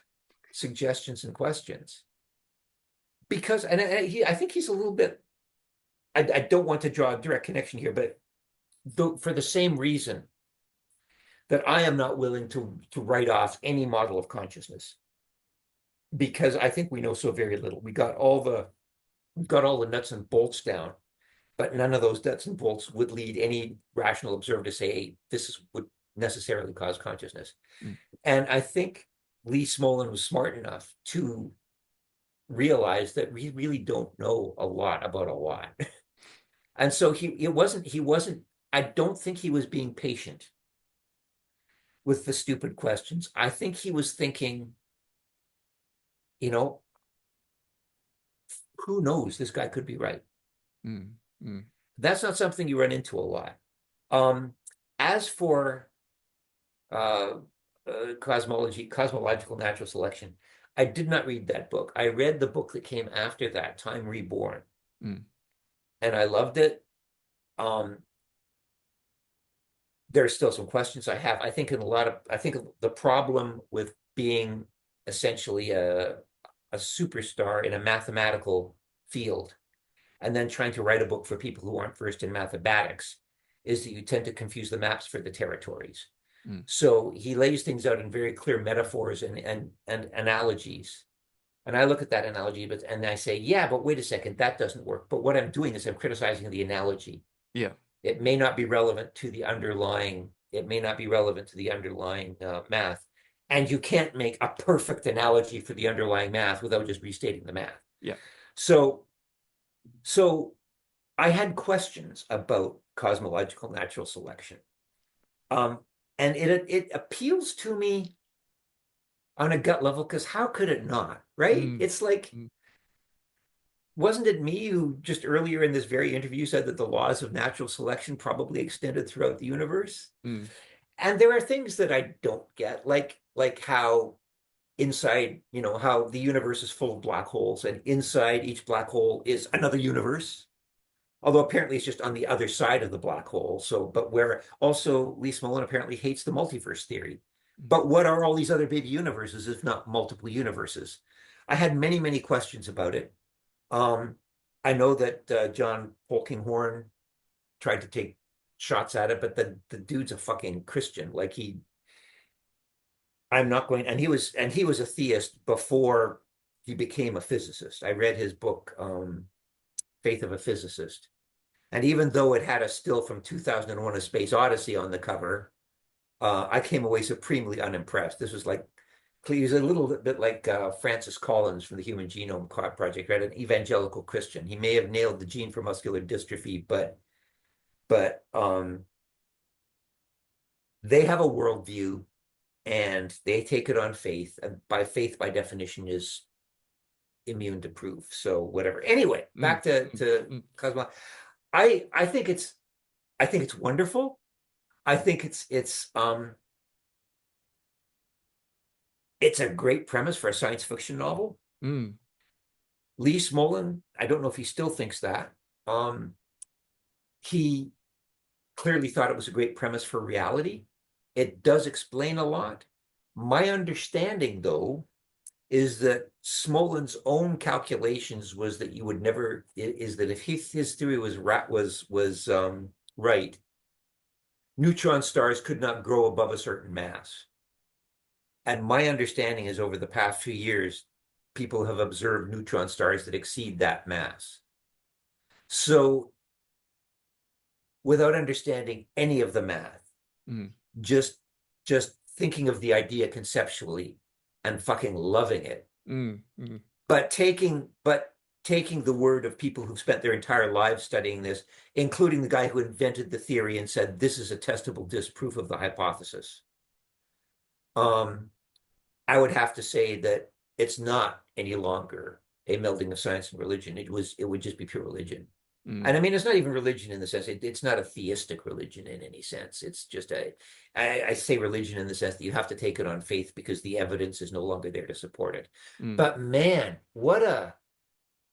suggestions and questions because, and I think he's a little bit. I don't want to draw a direct connection here, but for the same reason that I am not willing to write off any model of consciousness because I think we know so very little. We've got all the nuts and bolts down, but none of those nuts and bolts would lead any rational observer to say, hey, would necessarily cause consciousness. mm, And I think Lee Smolin was smart enough to realize that we really don't know a lot about a lot. And so he wasn't, I don't think he was being patient with the stupid questions. I think he was thinking, you know, who knows? This guy could be right. mm, mm, That's not something you run into a lot. Um, as for uh, cosmological natural selection, I did not read that book. I read the book that came after that, Time Reborn, mm, and I loved it. Um, there's still some questions I have. I think the problem with being essentially a superstar in a mathematical field and then trying to write a book for people who aren't versed in mathematics is that you tend to confuse the maps for the territories. mm, So he lays things out in very clear metaphors and analogies. And I look at that analogy, and I say, yeah, but wait a second, that doesn't work. But what I'm doing is I'm criticizing the analogy. yeah, It may not be relevant to the underlying, math. And you can't make a perfect analogy for the underlying math without just restating the math. yeah. So, so I had questions about cosmological natural selection. Um, and it appeals to me on a gut level because how could it not, right? Mm, It's like, mm, wasn't it me who just earlier in this very interview said that the laws of natural selection probably extended throughout the universe? mm, And there are things that I don't get, like how inside, how the universe is full of black holes, and inside each black hole is another universe. Although apparently it's just on the other side of the black hole. So, but where also Lee Smolin apparently hates the multiverse theory. mm, But what are all these other baby universes if not multiple universes? I had many, many questions about it. Um, I know that John Polkinghorne tried to take shots at it, but the dude's a fucking Christian. Like I'm not going, and he was a theist before he became a physicist. I read his book, Faith of a Physicist. And even though it had a still from 2001: A Space Odyssey on the cover, I came away supremely unimpressed. This was like, he was a little bit like Francis Collins from the Human Genome Project, right? An evangelical Christian. He may have nailed the gene for muscular dystrophy, but they have a worldview and they take it on faith. And by faith, by definition, is immune to proof. So whatever. Anyway, mm, back to mm, mm, Cosmo. I think it's wonderful. I think it's a great premise for a science fiction novel. mm, Lee Smolin, I don't know if he still thinks that. He clearly thought it was a great premise for reality. It does explain a lot. My understanding, though, is that Smolin's own calculations was that you would never is that if his theory was right, neutron stars could not grow above a certain mass. And my understanding is over the past few years, people have observed neutron stars that exceed that mass. So without understanding any of the math, mm, just just thinking of the idea conceptually and fucking loving it, mm, mm, but taking the word of people who've spent their entire lives studying this, including the guy who invented the theory and said this is a testable disproof of the hypothesis. Um, I would have to say that it's not any longer a melding of science and religion. It would just be pure religion. mm, And I mean, it's not even religion in the sense, it's not a theistic religion in any sense. It's just I say religion in the sense that you have to take it on faith because the evidence is no longer there to support it. mm. But man,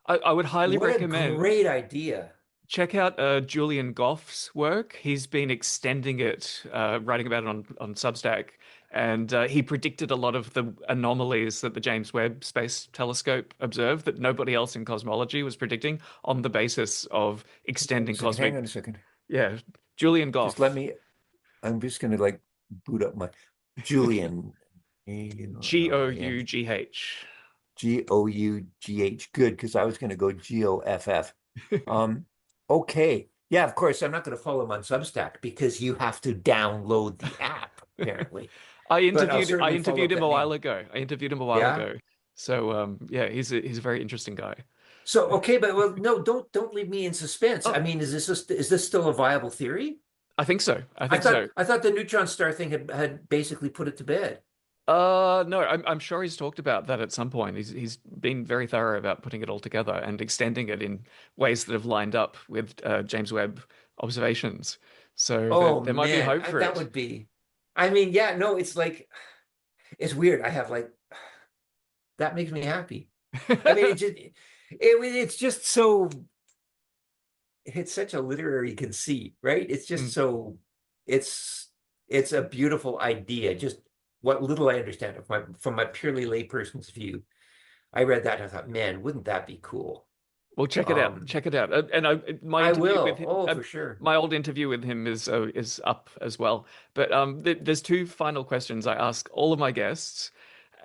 I would highly what a recommend great idea. check out Julian Goff's work. He's been extending it, writing about it on Substack, and he predicted a lot of the anomalies that the James Webb Space Telescope observed that nobody else in cosmology was predicting on the basis of Hang on a extending second, hang cosmic. on a second. Yeah, Julian Just let Goff. me, I'm just gonna like boot up my Julian, Julian, Goughh. Goughh. Good, because I was going to go Goff. Um, okay. Yeah, of course, I'm not going to follow him on Substack because you have to download the app, apparently. But I'll I certainly follow interviewed up him a that while name. ago. I interviewed him a while Yeah. ago. So yeah, he's a very interesting guy. So okay, but well, no, don't leave me in suspense. I Oh, mean, is this still a viable theory? I think so. I I think thought so. I thought the neutron star thing had basically put it to bed. No, I'm sure he's talked about that at some point. He's been very thorough about putting it all together and extending it in ways that have lined up with James Webb observations. So Oh there might be man, hope for that it. would be. I mean, yeah, no, it's like it's weird. I have like that makes me happy. I mean, it's just so it's such a literary conceit, right? It's just Mm. so it's it's a beautiful idea. Just what little I understand of my from my purely layperson's view. I read that and I thought, man, wouldn't that be cool? Well, check it out. Um, Check it out. And my I interview with will. him, Oh, for sure. my old interview with him is up as well. But there's two final questions I ask all of my guests,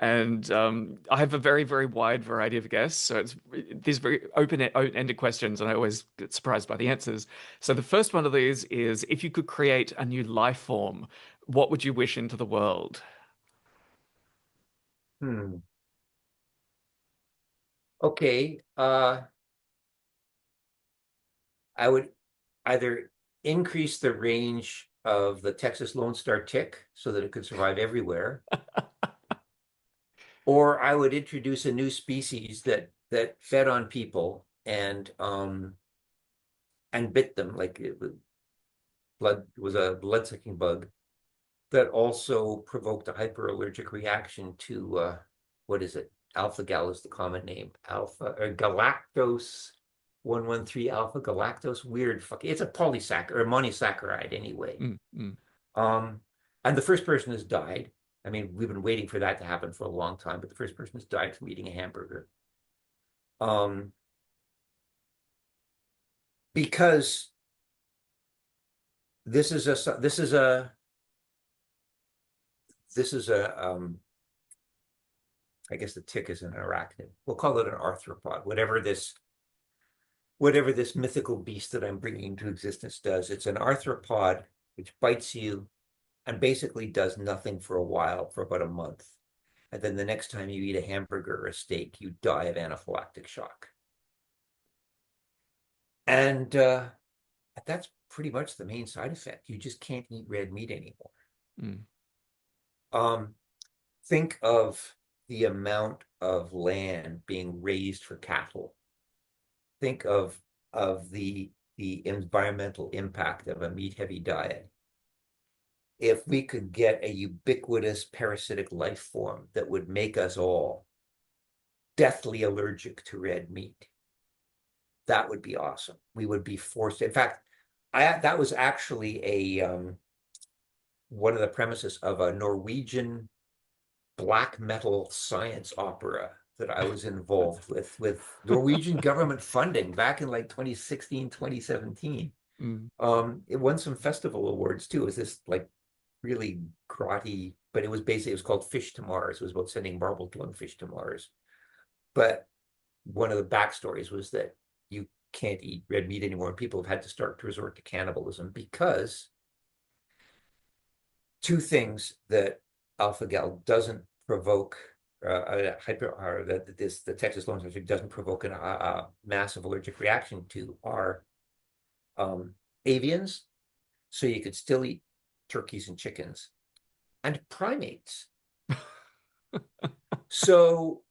and I have a very wide variety of guests, so it's these very open-ended questions, and I always get surprised by the answers. So the first one of these is, if you could create a new life form, what would you wish into the world? Hmm. Okay. I would either increase the range of the Texas Lone Star tick so that it could survive everywhere, or I would introduce a new species that fed on people and bit them like it was a blood-sucking bug that also provoked a hyperallergic reaction to what is it? Alpha gal is the common name. Alpha or galactose 113 alpha galactose. Weird fuck. It's a polysaccharide or a monosaccharide anyway. Mm, mm. Um, and the first person has died. I mean, we've been waiting for that to happen for a long time, but the first person has died from eating a hamburger. Um, because this is a this is a this is a I guess the tick is an arachnid. We'll call it an arthropod, whatever this mythical beast that I'm bringing into existence does. It's an arthropod which bites you and basically does nothing for a while, for about a month. And then the next time you eat a hamburger or a steak, you die of anaphylactic shock. And that's pretty much the main side effect. You just can't eat red meat anymore. Mm. Um, think of the amount of land being raised for cattle. Think of the environmental impact of a meat heavy diet. If we could get a ubiquitous parasitic life form that would make us all deathly allergic to red meat, that would be awesome. We would be forced. In fact, I that was actually a one of the premises of a Norwegian black metal science opera that I was involved with Norwegian government funding back in like 2016, 2017. Mm. It won some festival awards too. It was this like really grotty, but it was called Fish to Mars. It was about sending marble tongue fish to Mars. But one of the backstories was that you can't eat red meat anymore, and people have had to start to resort to cannibalism because two things that alpha gal doesn't provoke the Texas Lone Star doesn't provoke a massive allergic reaction to are avians, so you could still eat turkeys and chickens, and primates. So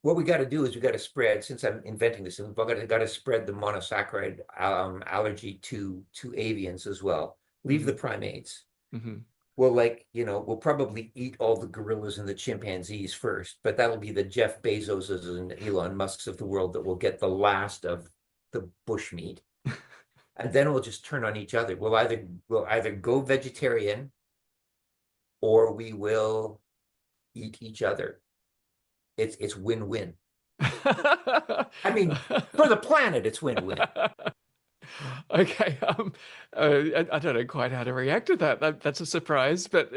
what we got to do is we got to spread, since I'm inventing this, we've got to spread the monosaccharide allergy to avians as well. Leave the Mm. primates. Hmm. Well, like, we'll probably eat all the gorillas and the chimpanzees first, but that'll be the Jeff Bezoses and Elon Musks of the world that will get the last of the bush meat. And then we'll just turn on each other. We'll either go vegetarian or we will eat each other. It's win-win. I mean, for the planet, it's win-win. Okay. I don't know quite how to react to that. That's a surprise, but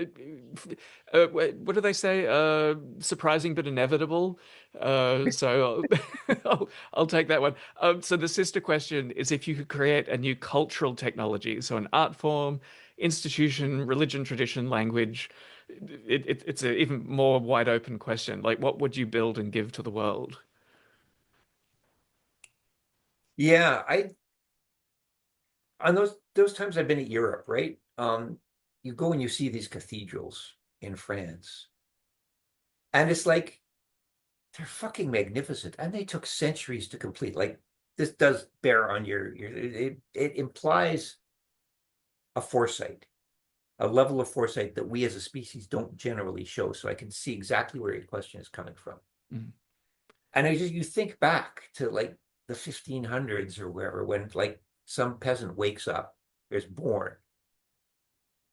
what do they say? Surprising but inevitable. So I'll take that one. So the sister question is if you could create a new cultural technology, so an art form, institution, religion, tradition, language, it's an even more wide open question. Like, what would you build and give to the world? Yeah, I on those times I've been at Europe, right? You go and you see these cathedrals in France, and it's like they're fucking magnificent, and they took centuries to complete. Like this does bear on your it implies a foresight, a level of foresight that we as a species don't generally show. So I can see exactly where your question is coming from. Mm, And I just you think back to like the 1500s or wherever, when like some peasant wakes up, is born,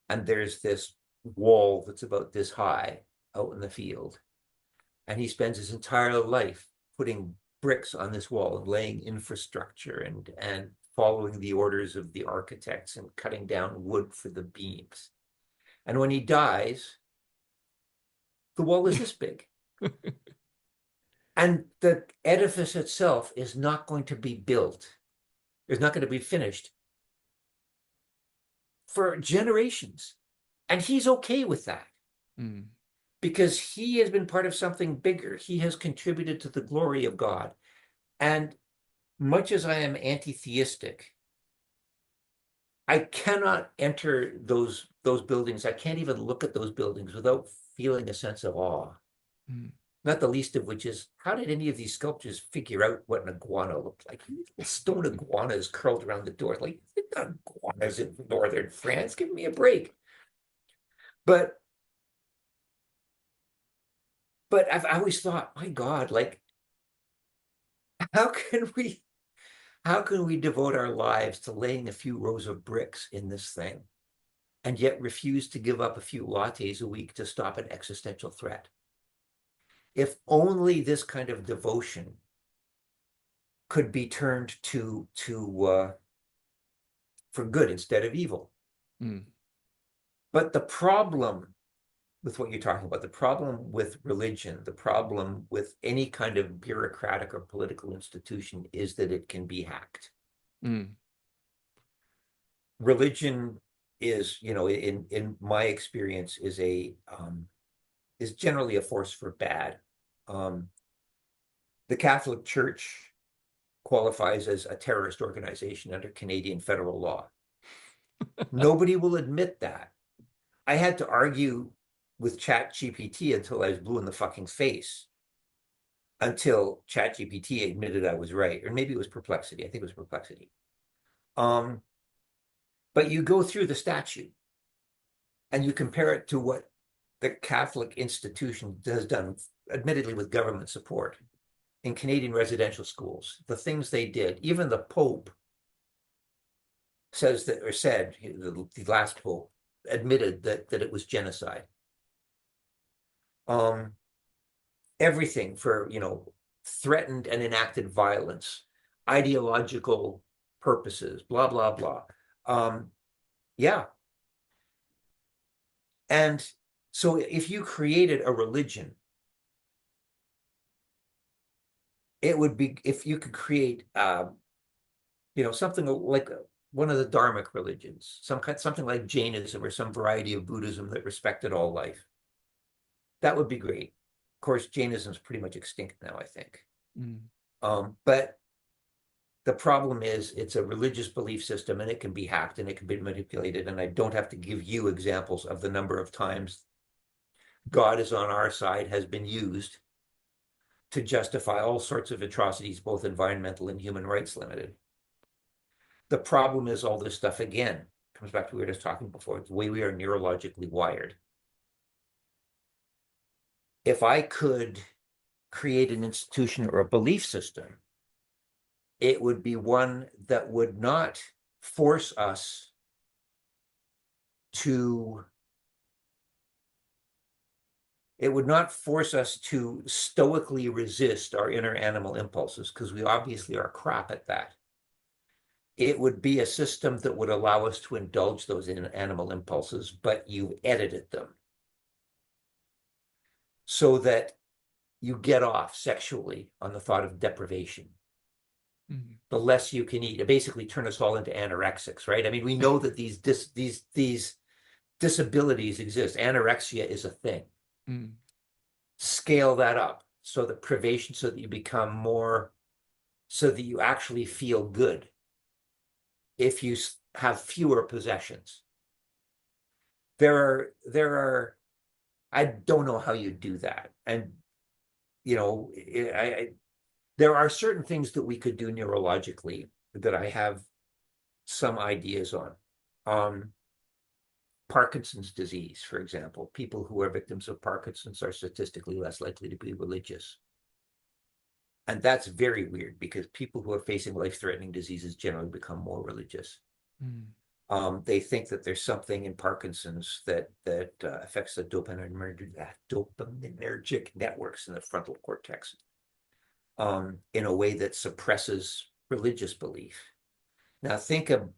and there's this wall that's about this high out in the field, and he spends his entire life putting bricks on this wall and laying infrastructure and following the orders of the architects and cutting down wood for the beams. And when he dies, the wall is this big. And the edifice itself is not going to be built, it's not going to be finished for generations. And he's okay with that mm, because he has been part of something bigger. He has contributed to the glory of God. And much as I am anti-theistic, I cannot enter those buildings. I can't even look at those buildings without feeling a sense of awe. mm. Not the least of which is, how did any of these sculptures figure out what an iguana looked like? Stone iguanas curled around the door. Like, they're not iguanas in northern France. Give me a break. But I've always thought, my God, like, how can we how can we devote our lives to laying a few rows of bricks in this thing and yet refuse to give up a few lattes a week to stop an existential threat? If only this kind of devotion could be turned to for good instead of evil. Mm, But the problem with what you're talking about, the problem with religion, the problem with any kind of bureaucratic or political institution is that it can be hacked. mm, Religion is, in my experience, is generally a force for bad. Um, the Catholic Church qualifies as a terrorist organization under Canadian federal law. Nobody will admit that. I had to argue with ChatGPT until I was blue in the fucking face, until ChatGPT admitted I was right, or maybe it was Perplexity. I think it was Perplexity. Um, but you go through the statute and you compare it to what the Catholic institution has done, admittedly with government support, in Canadian residential schools, the things they did. Even the Pope says that, or said, the last Pope admitted that it was genocide. Um, Everything for, threatened and enacted violence, ideological purposes, blah, blah, blah. Um, yeah. And so if you created a religion, it would be, if you could create, something like one of the Dharmic religions, something like Jainism or some variety of Buddhism that respected all life. That would be great. Of course, Jainism is pretty much extinct now, I think. mm. But the problem is it's a religious belief system and it can be hacked and it can be manipulated. And I don't have to give you examples of the number of times God is on our side has been used to justify all sorts of atrocities, both environmental and human rights limited. The problem is all this stuff, again, comes back to what we were just talking before, the way we are neurologically wired. If I could create an institution or a belief system, it would be one that would not force us to it would not force us to stoically resist our inner animal impulses, because we obviously are crap at that. it would be a system that would allow us to indulge those animal impulses, but you edited them so that you get off sexually on the thought of deprivation. Mm. The less you can eat, it basically turn us all into anorexics, right? I mean, we know that these disabilities exist. Anorexia is a thing. Mm. Scale that up so that privation, so that you become more, so that you actually feel good if you have fewer possessions. There are I don't know how you do that. And you know, there are certain things that we could do neurologically that I have some ideas on. Um, Parkinson's disease, for example, people who are victims of Parkinson's are statistically less likely to be religious. And that's very weird because people who are facing life-threatening diseases generally become more religious. Mm. They think that there's something in Parkinson's that affects the dopaminergic networks in the frontal cortex in a way that suppresses religious belief. Now think of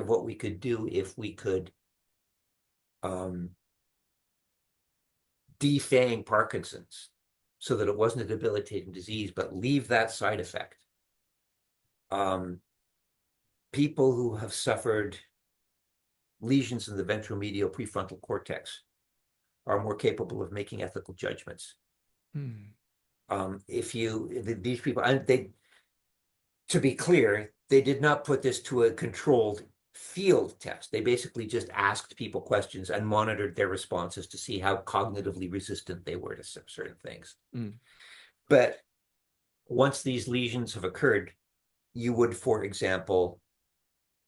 what we could do if we could um, defang Parkinson's so that it wasn't a debilitating disease, but leave that side effect. Um, People who have suffered lesions in the ventromedial prefrontal cortex are more capable of making ethical judgments. Mm. If you these people, and they, to be clear, they did not put this to a controlled field test. They basically just asked people questions and monitored their responses to see how cognitively resistant they were to certain things. Mm. But once these lesions have occurred, you would, for example,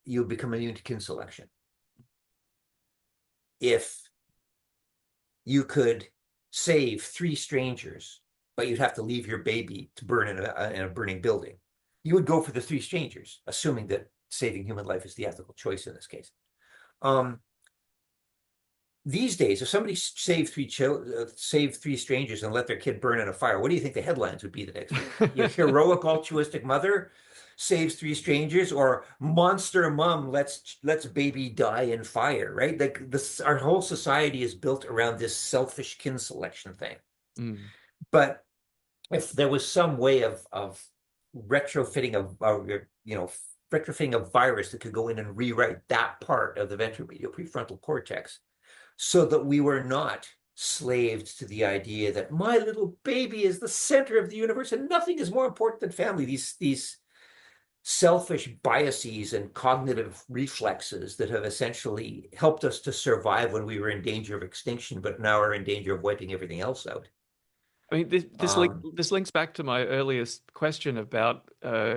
you become immune to kin selection. If you could save three strangers, but you'd have to leave your baby to burn in a burning building, you would go for the three strangers, assuming that saving human life is the ethical choice in this case. Um, these days, if somebody saved three strangers and let their kid burn in a fire, what do you think the headlines would be the next week? Your heroic altruistic mother saves three strangers, or monster mom lets baby die in fire, right? Like this, our whole society is built around this selfish kin selection thing. Mm. But if there was some way of retrofitting you know, retrofitting a virus that could go in and rewrite that part of the ventromedial prefrontal cortex so that we were not slaved to the idea that my little baby is the center of the universe and nothing is more important than family. These selfish biases and cognitive reflexes that have essentially helped us to survive when we were in danger of extinction, but now are in danger of wiping everything else out. I mean, Um, this links back to my earliest question about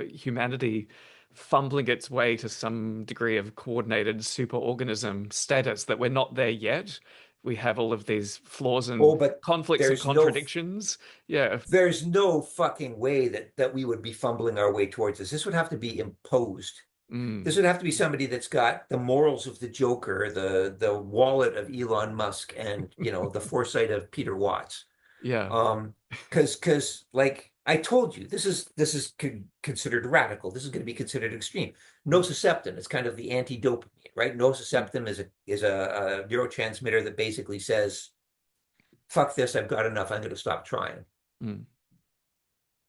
humanity fumbling its way to some degree of coordinated superorganism status, that we're not there yet. We have all of these flaws and oh, but conflicts and there's no contradictions. Yeah. there's no fucking way that we would be fumbling our way towards this. This would have to be imposed. This Mm. would have to be somebody that's got the morals of the Joker, the wallet of Elon Musk, and you know the foresight of Peter Watts. Yeah. Because like I told you, this is considered radical. This is going to be considered extreme. Nociceptin is kind of the anti-dopamine, right? Mm. Nociceptin is a neurotransmitter that basically says, "Fuck this, I've got enough. I'm going to stop trying." Mm.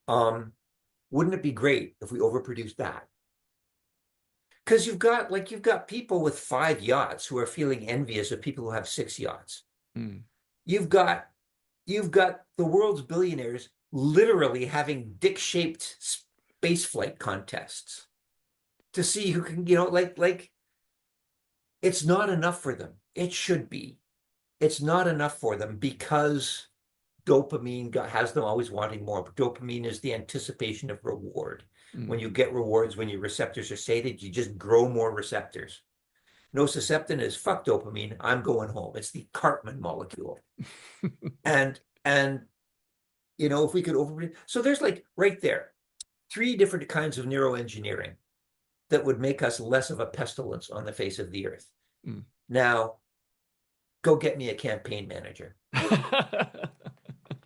Um, wouldn't it be great if we overproduced that? Because you've got people with 5 yachts who are feeling envious of people who have 6 yachts. Mm. You've got you've got the world's billionaires literally having dick-shaped space flight contests to see who can, like it's not enough for them. It should be. It's not enough for them because dopamine has them always wanting more. But dopamine is the anticipation of reward. When Mm. you get rewards, when your receptors are sated, you just grow more receptors. Nociceptin is fuck dopamine. I'm going home. It's the Cartman molecule. And if we could over, so there's like right there, three different kinds of neuroengineering that would make us less of a pestilence on the face of the earth. Mm. Now, go get me a campaign manager.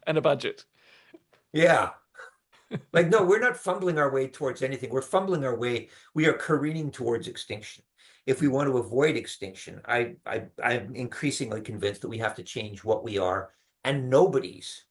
And a budget. Yeah. Like, no, we're not fumbling our way towards anything. We're fumbling our way. We are careening towards extinction. If we want to avoid extinction, I'm increasingly convinced that we have to change what we are, and nobody's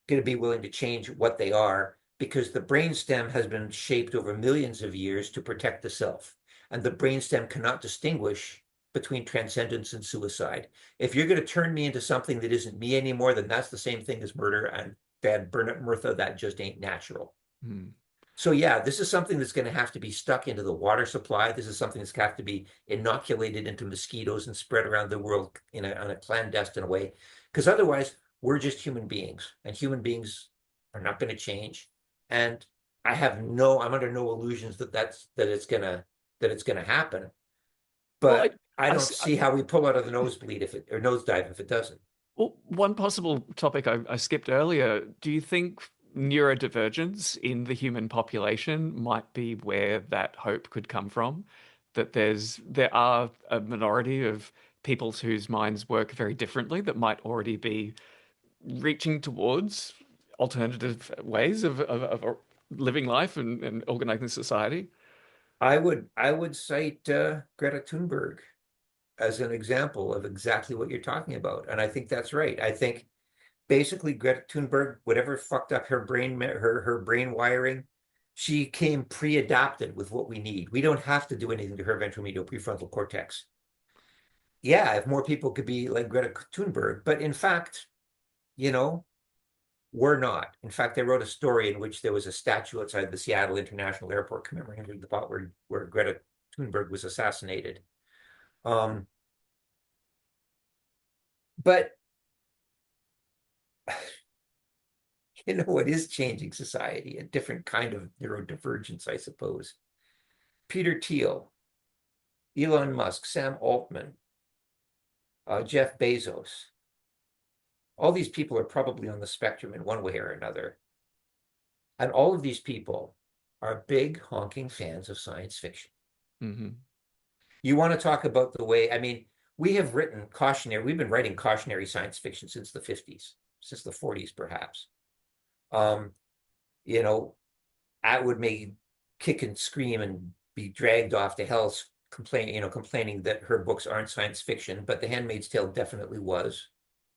going to be willing to change what they are because the brainstem has been shaped over millions of years to protect the self. And the brainstem cannot distinguish between transcendence and suicide. If you're going to turn me into something that isn't me anymore, then that's the same thing as murder. And bad burn up Mirtha, that just ain't natural. Hmm. So yeah, this is something that's going to have to be stuck into the water supply. This is something that's going to have to be inoculated into mosquitoes and spread around the world on a clandestine way. Because otherwise, we're just human beings, and human beings are not going to change. And I'm under no illusions that it's gonna happen. Well, But I I, don't see how we pull out of the nosebleed if it or nosedive if it doesn't. well, one possible topic I skipped earlier. Do you think neurodivergence in the human population might be where that hope could come from? That there are a minority of people whose minds work very differently that might already be reaching towards alternative ways of living life and organizing society. I would cite Greta Thunberg as an example of exactly what you're talking about. And I think that's right. I think basically Greta Thunberg, whatever fucked up her brain wiring, she came pre-adapted with what we need. We don't have to do anything to her ventral medial prefrontal cortex. Yeah, if more people could be like Greta Thunberg, but in fact, you know, we're not. In fact, I wrote a story in which there was a statue outside the Seattle International Airport commemorating the spot where Greta Thunberg was assassinated. Um, but you know what is changing society? A different kind of neurodivergence, I suppose. Peter Thiel, Elon Musk, Sam Altman, Jeff Bezos. All these people are probably on the spectrum in one way or another. And all of these people are big honking fans of science fiction. Hmm. You want to talk about the way, I mean, we've been writing cautionary science fiction since the 50s, since the 40s, perhaps. Um, you know, I would make kick and scream and be dragged off to hell complaining that her books aren't science fiction, but The Handmaid's Tale definitely was.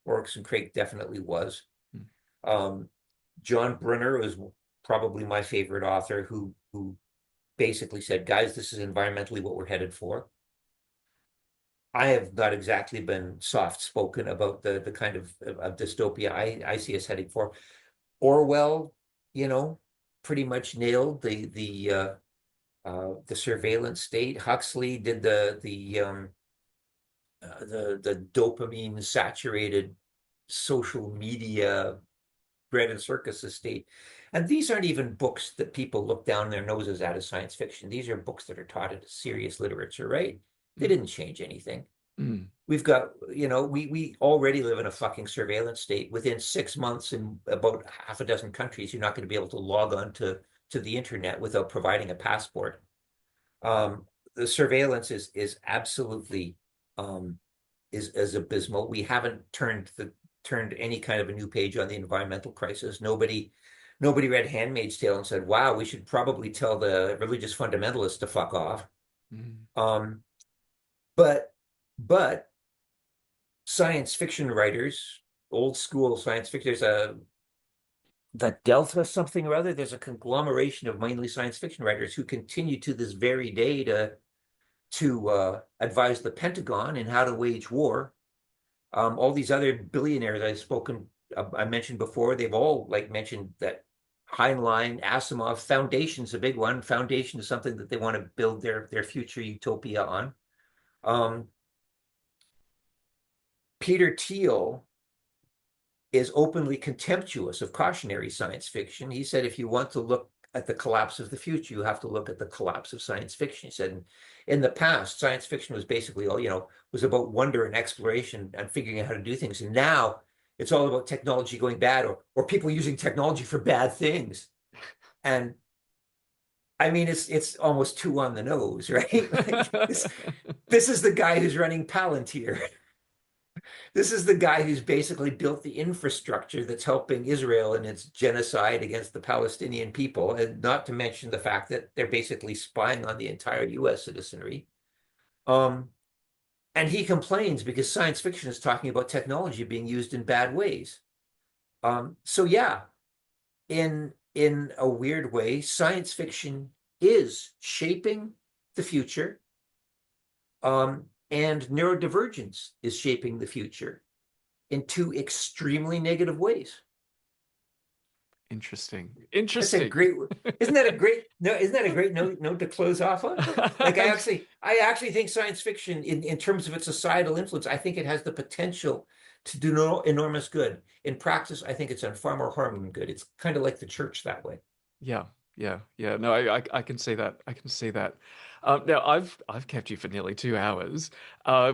Oryx and Crake definitely was. Um, John Brunner was probably my favorite author who basically said, guys, this is environmentally what we're headed for. I have not exactly been soft spoken about the kind of dystopia I see us heading for. Orwell, you know, pretty much nailed the surveillance state. Huxley did the dopamine saturated social media bread and circus estate. And these aren't even books that people look down their noses at as science fiction. These are books that are taught as serious literature, right? They didn't change anything. Mm. We've got, we already live in a fucking surveillance state. Within 6 months in about half a dozen countries, you're not going to be able to log on to the internet without providing a passport. The surveillance is absolutely is abysmal. We haven't turned any kind of a new page on the environmental crisis. Nobody read Handmaid's Tale and said, "Wow, we should probably tell the religious fundamentalists to fuck off." Mm. Um, but but science fiction writers, old school science fiction, there's a the Delta something or other. There's a conglomeration of mainly science fiction writers who continue to this very day to advise the Pentagon in how to wage war. All these other billionaires I mentioned before, they've all like mentioned that Heinlein, Asimov, Foundation's a big one. Foundation is something that they want to build their future utopia on. Um, Peter Thiel is openly contemptuous of cautionary science fiction. He said, if you want to look at the collapse of the future, you have to look at the collapse of science fiction. He said, in the past, science fiction was basically all, was about wonder and exploration and figuring out how to do things. And now it's all about technology going bad or people using technology for bad things. And I mean, it's almost too on the nose, right? Like this is the guy who's running Palantir. This is the guy who's basically built the infrastructure that's helping Israel in its genocide against the Palestinian people, and not to mention the fact that they're basically spying on the entire US citizenry. Um, and he complains because science fiction is talking about technology being used in bad ways. So yeah, in a weird way, science fiction is shaping the future, and neurodivergence is shaping the future in two extremely negative ways. Interesting. That's a Interesting. great, isn't that a great, no, isn't that a great note to close off on? Like I actually think science fiction in terms of its societal influence, I think it has the potential to do no enormous good. In practice, I think it's done far more harm than good. It's kind of like the church that way. Yeah, yeah, yeah. No, I can see that. I can see that. Now, I've kept you for nearly 2 hours.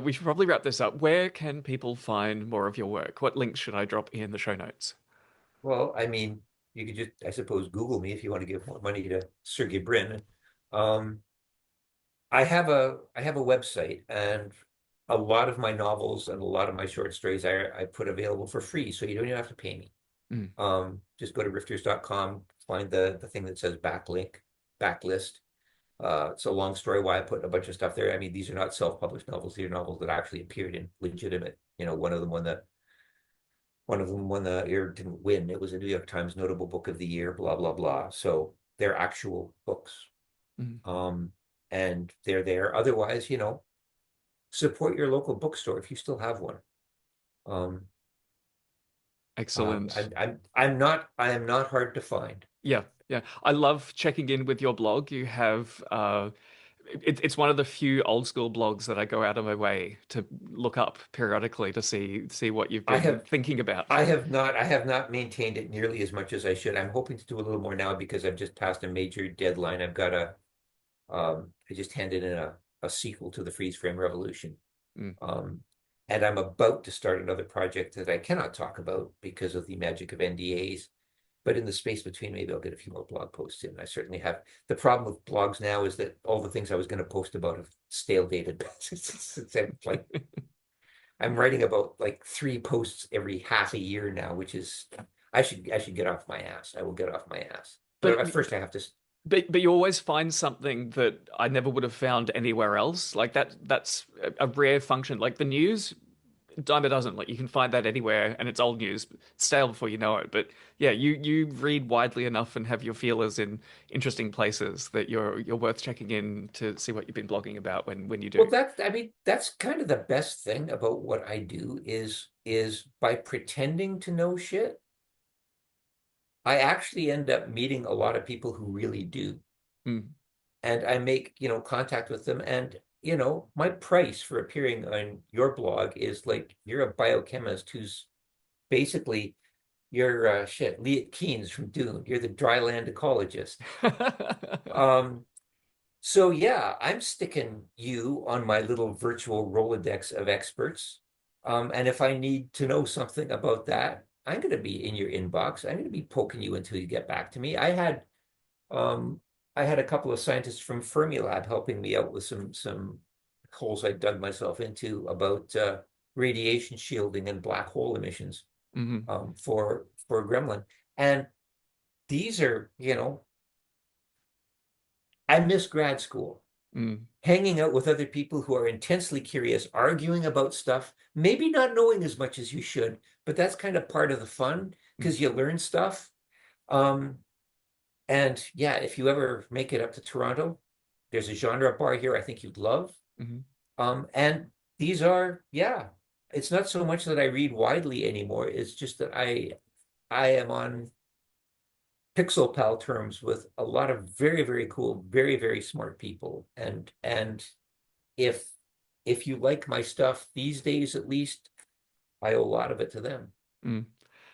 We should probably wrap this up. Where can people find more of your work? What links should I drop in the show notes? Well, I mean, you could just, I suppose, Google me if you want to give more money to Sergey Brin. Um, I have a website, and a lot of my novels and a lot of my short stories I put available for free, so you don't even have to pay me. Mm, Just go to rifters.com, find the thing that says backlist. It's a long story why I put a bunch of stuff there. I mean, these are not self-published novels. These are novels that actually appeared in legitimate, one of them won the year, didn't win. It was a New York Times notable book of the year, blah, blah, blah. So they're actual books. mm. Um, and they're there. Otherwise, support your local bookstore if you still have one. Um, Excellent. I am not hard to find. Yeah, yeah. I love checking in with your blog. You have it's one of the few old school blogs that I go out of my way to look up periodically to see what you've I been have thinking about. I have not maintained it nearly as much as I should. I'm hoping to do a little more now because I've just passed a major deadline. I just handed in a sequel to the Freeze Frame Revolution. Mm. Um, and I'm about to start another project that I cannot talk about because of the magic of NDAs. But in the space between, maybe I'll get a few more blog posts in. I certainly have. The problem with blogs now is that all the things I was going to post about have stale dated. It's like I'm writing about like 3 posts every half a year now, which is I should get off my ass. I will get off my ass. But But at first I have to. but you always find something that I never would have found anywhere else. Like that's a rare function. Like the news, dime a dozen. Like you can find that anywhere, and it's old news, stale before you know it. But yeah, you read widely enough and have your feelers in interesting places that you're worth checking in to see what you've been blogging about when you Well, do. I mean, that's kind of the best thing about what I do is by pretending to know shit, I actually end up meeting a lot of people who really do. Mm. And I make, contact with them. And, my price for appearing on your blog is like you're a biochemist who's basically you're Liet Keynes from Dune. You're the dryland ecologist. Um, So yeah, I'm sticking you on my little virtual Rolodex of experts. And if I need to know something about that, I'm going to be in your inbox. I'm going to be poking you until you get back to me. Um, I had a couple of scientists from Fermilab helping me out with some holes I dug myself into about radiation shielding and black hole emissions Hmm. for Gremlin. And these are, I miss grad school. Mm. Hanging out with other people who are intensely curious, arguing about stuff, maybe not knowing as much as you should, but that's kind of part of the fun Mm. because you learn stuff. Um, and yeah, if you ever make it up to Toronto, there's a genre bar here I think you'd love. Hmm. And these are, yeah, it's not so much that I read widely anymore. It's just that I am on pixel pal terms with a lot of very, very cool, very, very smart people. And if if you like my stuff these days, at least, I owe a lot of it to them. Mm.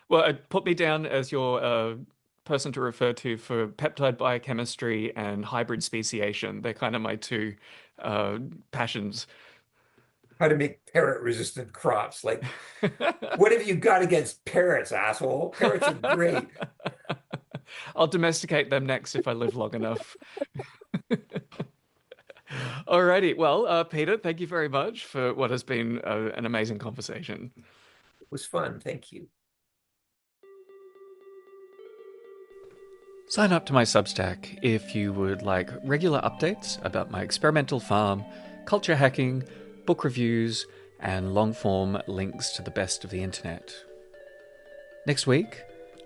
Well, put me down as your person to refer to for peptide biochemistry and hybrid speciation. They're kind of my two uh, passions. How to make parrot resistant crops. Like, what have you got against parrots, asshole? Parrots are great. I'll domesticate them next if I live long enough. Alrighty. Well, Peter, thank you very much for what has been an amazing conversation. It was fun. Thank you. Sign up to my Substack if you would like regular updates about my experimental farm, culture hacking, book reviews, and long form links to the best of the internet. Next week,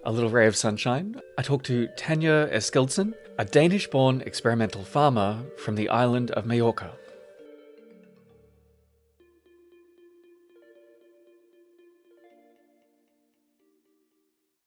a little ray of sunshine, I talk to Tanya Eskildsen, a Danish born experimental farmer from the island of Majorca.